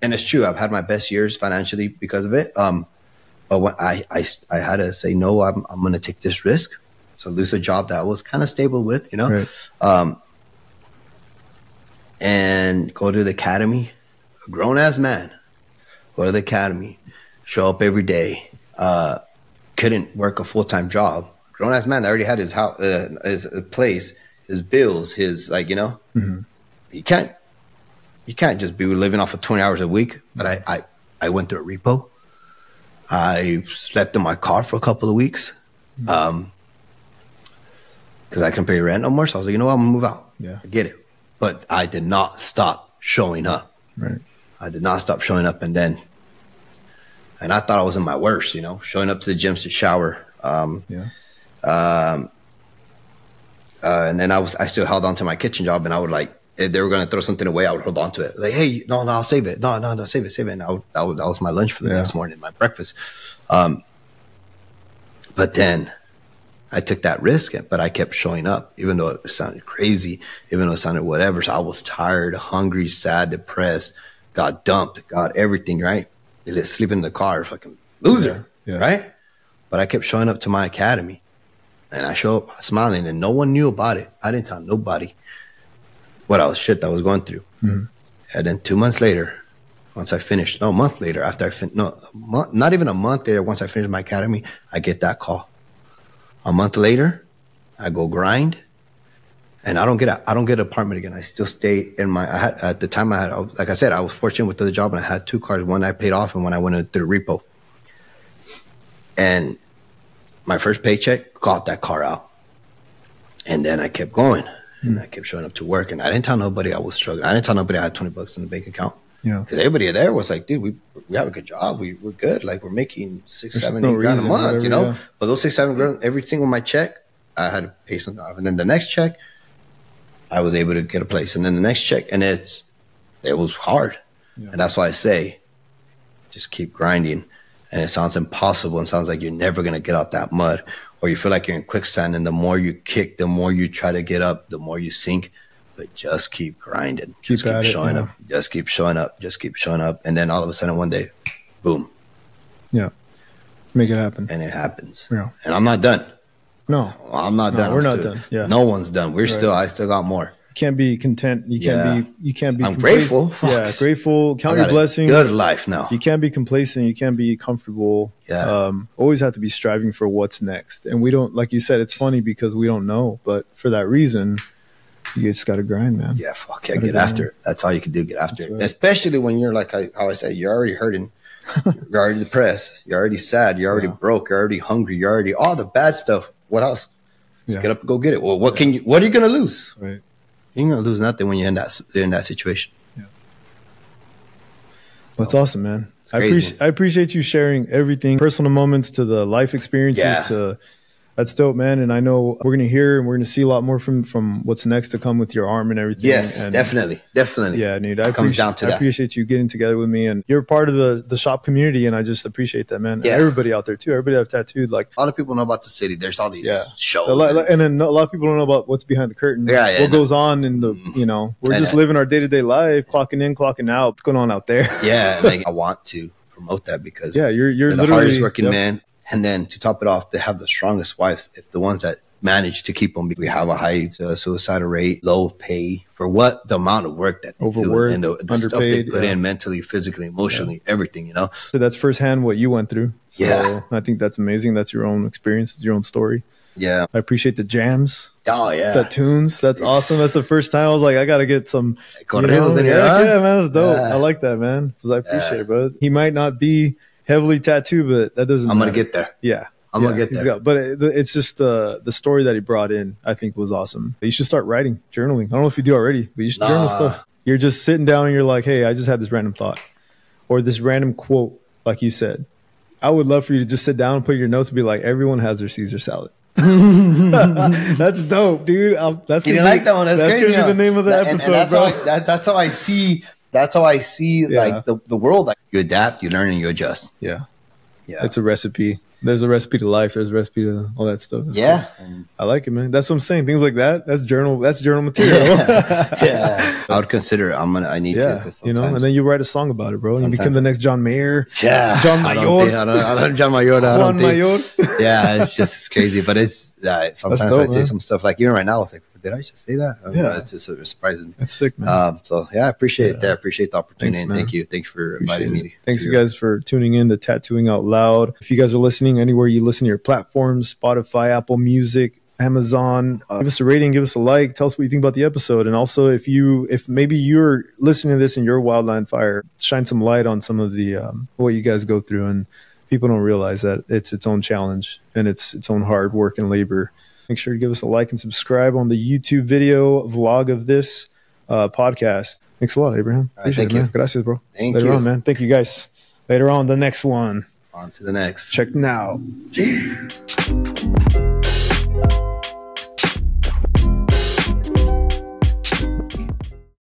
And it's true. I've had my best years financially because of it. But when I had to say no, I'm going to take this risk. So lose a job that I was kind of stable with, you know. Right. And go to the academy, a grown-ass man, go to the academy, show up every day. Couldn't work a full-time job. Grown ass man that already had his house, his place, his bills, his like, you know. Mm-hmm. You can't just be living off of 20 hours a week. But I went through a repo. I slept in my car for a couple of weeks. Because I couldn't pay rent no more. So I was like, you know what, I'm gonna move out. Yeah. I get it. But I did not stop showing up. Right. I did not stop showing up. And I thought I was in my worst, you know, showing up to the gyms to shower. Yeah. And then I still held on to my kitchen job, and I would like, if they were going to throw something away, I would hold on to it. Like, hey, no, I'll save it. No, save it. And that was my lunch for the next morning, my breakfast. But then I took that risk, but I kept showing up, even though it sounded crazy, even though it sounded whatever. So I was tired, hungry, sad, depressed, got dumped, got everything, right? Sleeping in the car, fucking loser, right? But I kept showing up to my academy, and I show up smiling, and no one knew about it. I didn't tell nobody what I was going through. Mm-hmm. And then 2 months later, once I finished, no, a month later, after I finished, not even a month later, once I finished my academy, I get that call. A month later, I go grind, and I don't get an apartment again. I still stay in my. At the time, like I said, I was fortunate with the job, and I had 2 cars. One I paid off, and one I went into the repo. And my first paycheck got that car out, and then I kept going, and I kept showing up to work, and I didn't tell nobody I was struggling. I didn't tell nobody I had $20 in the bank account. Yeah, because everybody there was like, dude, we have a good job. We're good. Like, we're making $6, $7, $8 grand a month, whatever, you know. Yeah. But those $6, $7 grand, every single my check, I had to pay something off, and then the next check, I was able to get a place, and then the next check, and it was hard, and that's why I say, just keep grinding. And it sounds impossible, and sounds like you're never gonna get out that mud, or you feel like you're in quicksand, and the more you kick, the more you try to get up, the more you sink. But just keep grinding. Just keep showing up. Just keep showing up. Just keep showing up. And then all of a sudden one day, boom. Yeah. Make it happen. And it happens. Yeah. And I'm not done. No. I'm not done. We're not done. Yeah. No one's done. I still got more. You can't be content. You can't be I'm grateful. Yeah, grateful. Count your blessings. Good life now. You can't be complacent. You can't be comfortable. Yeah. Always have to be striving for what's next. And we don't, like you said, it's funny because we don't know, but for that reason, you just got to grind, man. Yeah, fuck yeah, get after it. That's all you can do, get after it. Right. Especially when you're like, how I said, you're already hurting. You're already depressed. You're already sad. You're already broke. You're already hungry. You're already all the bad stuff. What else? Just get up and go get it. Well, what are you going to lose? Right. You ain't going to lose nothing when you're in that situation. Yeah. That's awesome, man. I appreciate you sharing everything, personal moments to the life experiences that's dope, man. And I know we're going to hear and we're going to see a lot more from what's next to come with your arm and everything. Yes, and definitely. Yeah, dude. I appreciate you getting together with me, and you're part of the shop community, and I just appreciate that, man. Yeah. And everybody out there too. Everybody I've tattooed. Like, a lot of people know about the city. There's all these shows. And then a lot of people don't know about what's behind the curtain. What goes on in the, we're just living our day-to-day life, clocking in, clocking out. What's going on out there? Yeah. Like, I want to promote that because you're the hardest working man. And then to top it off, they have the strongest wives. If the ones that manage to keep them, we have a high suicidal rate, low pay for the amount of work that they do, and the stuff they put in mentally, physically, emotionally, everything, So that's firsthand what you went through. So I think that's amazing. That's your own experience. It's your own story. Yeah. I appreciate the jams. Oh, yeah. The tunes. That's awesome. That's the first time I was like, I got to get some. Corridos in here. Yeah, man. That's dope. I like that, man. Because I appreciate it, bro. He might not be heavily tattooed, but that doesn't matter. I'm going to get there. Yeah. I'm going to get there. But it's just the story that he brought in, I think, was awesome. You should start writing, journaling. I don't know if you do already, but you should journal stuff. You're just sitting down and you're like, hey, I just had this random thought or this random quote, like you said. I would love for you to just sit down and put your notes and be like, everyone has their Caesar salad. That's dope, dude. That's you like that one? That's crazy. That's going to be the name of the episode, and bro. That's how I see. That's how I see like the world. Like, you adapt, you learn, and you adjust. Yeah. It's a recipe. There's a recipe to life. There's a recipe to all that stuff. It's cool. I like it, man. That's what I'm saying. Things like that. That's journal material. I would consider it. I need to. And then you write a song about it, bro. And you become the next John Mayer. Yeah. John Mayor. I don't John Mayer. Juan Mayor. Yeah, it's crazy. But it's sometimes I say some stuff like, right now, it's like, did I just say that? Yeah. It's just surprising. That's sick, man. So yeah, I appreciate that. I appreciate the opportunity. Thanks, and thank you. Thank you for inviting me. Thanks, you guys, for tuning in to Tattooing Out Loud. If you guys are listening anywhere you listen to your platforms, Spotify, Apple Music, Amazon, give us a rating, give us a like, tell us what you think about the episode. And also, if maybe you're listening to this and you're a wildland fire, shine some light on some of the what you guys go through. And people don't realize that it's its own challenge and it's its own hard work and labor. Make sure to give us a like and subscribe on the YouTube video vlog of this podcast. Thanks a lot, Abraham. Thank you. Man. Gracias, bro. Thank Later you. on, man. Thank you, guys. Later on, the next one. On to the next. Check now.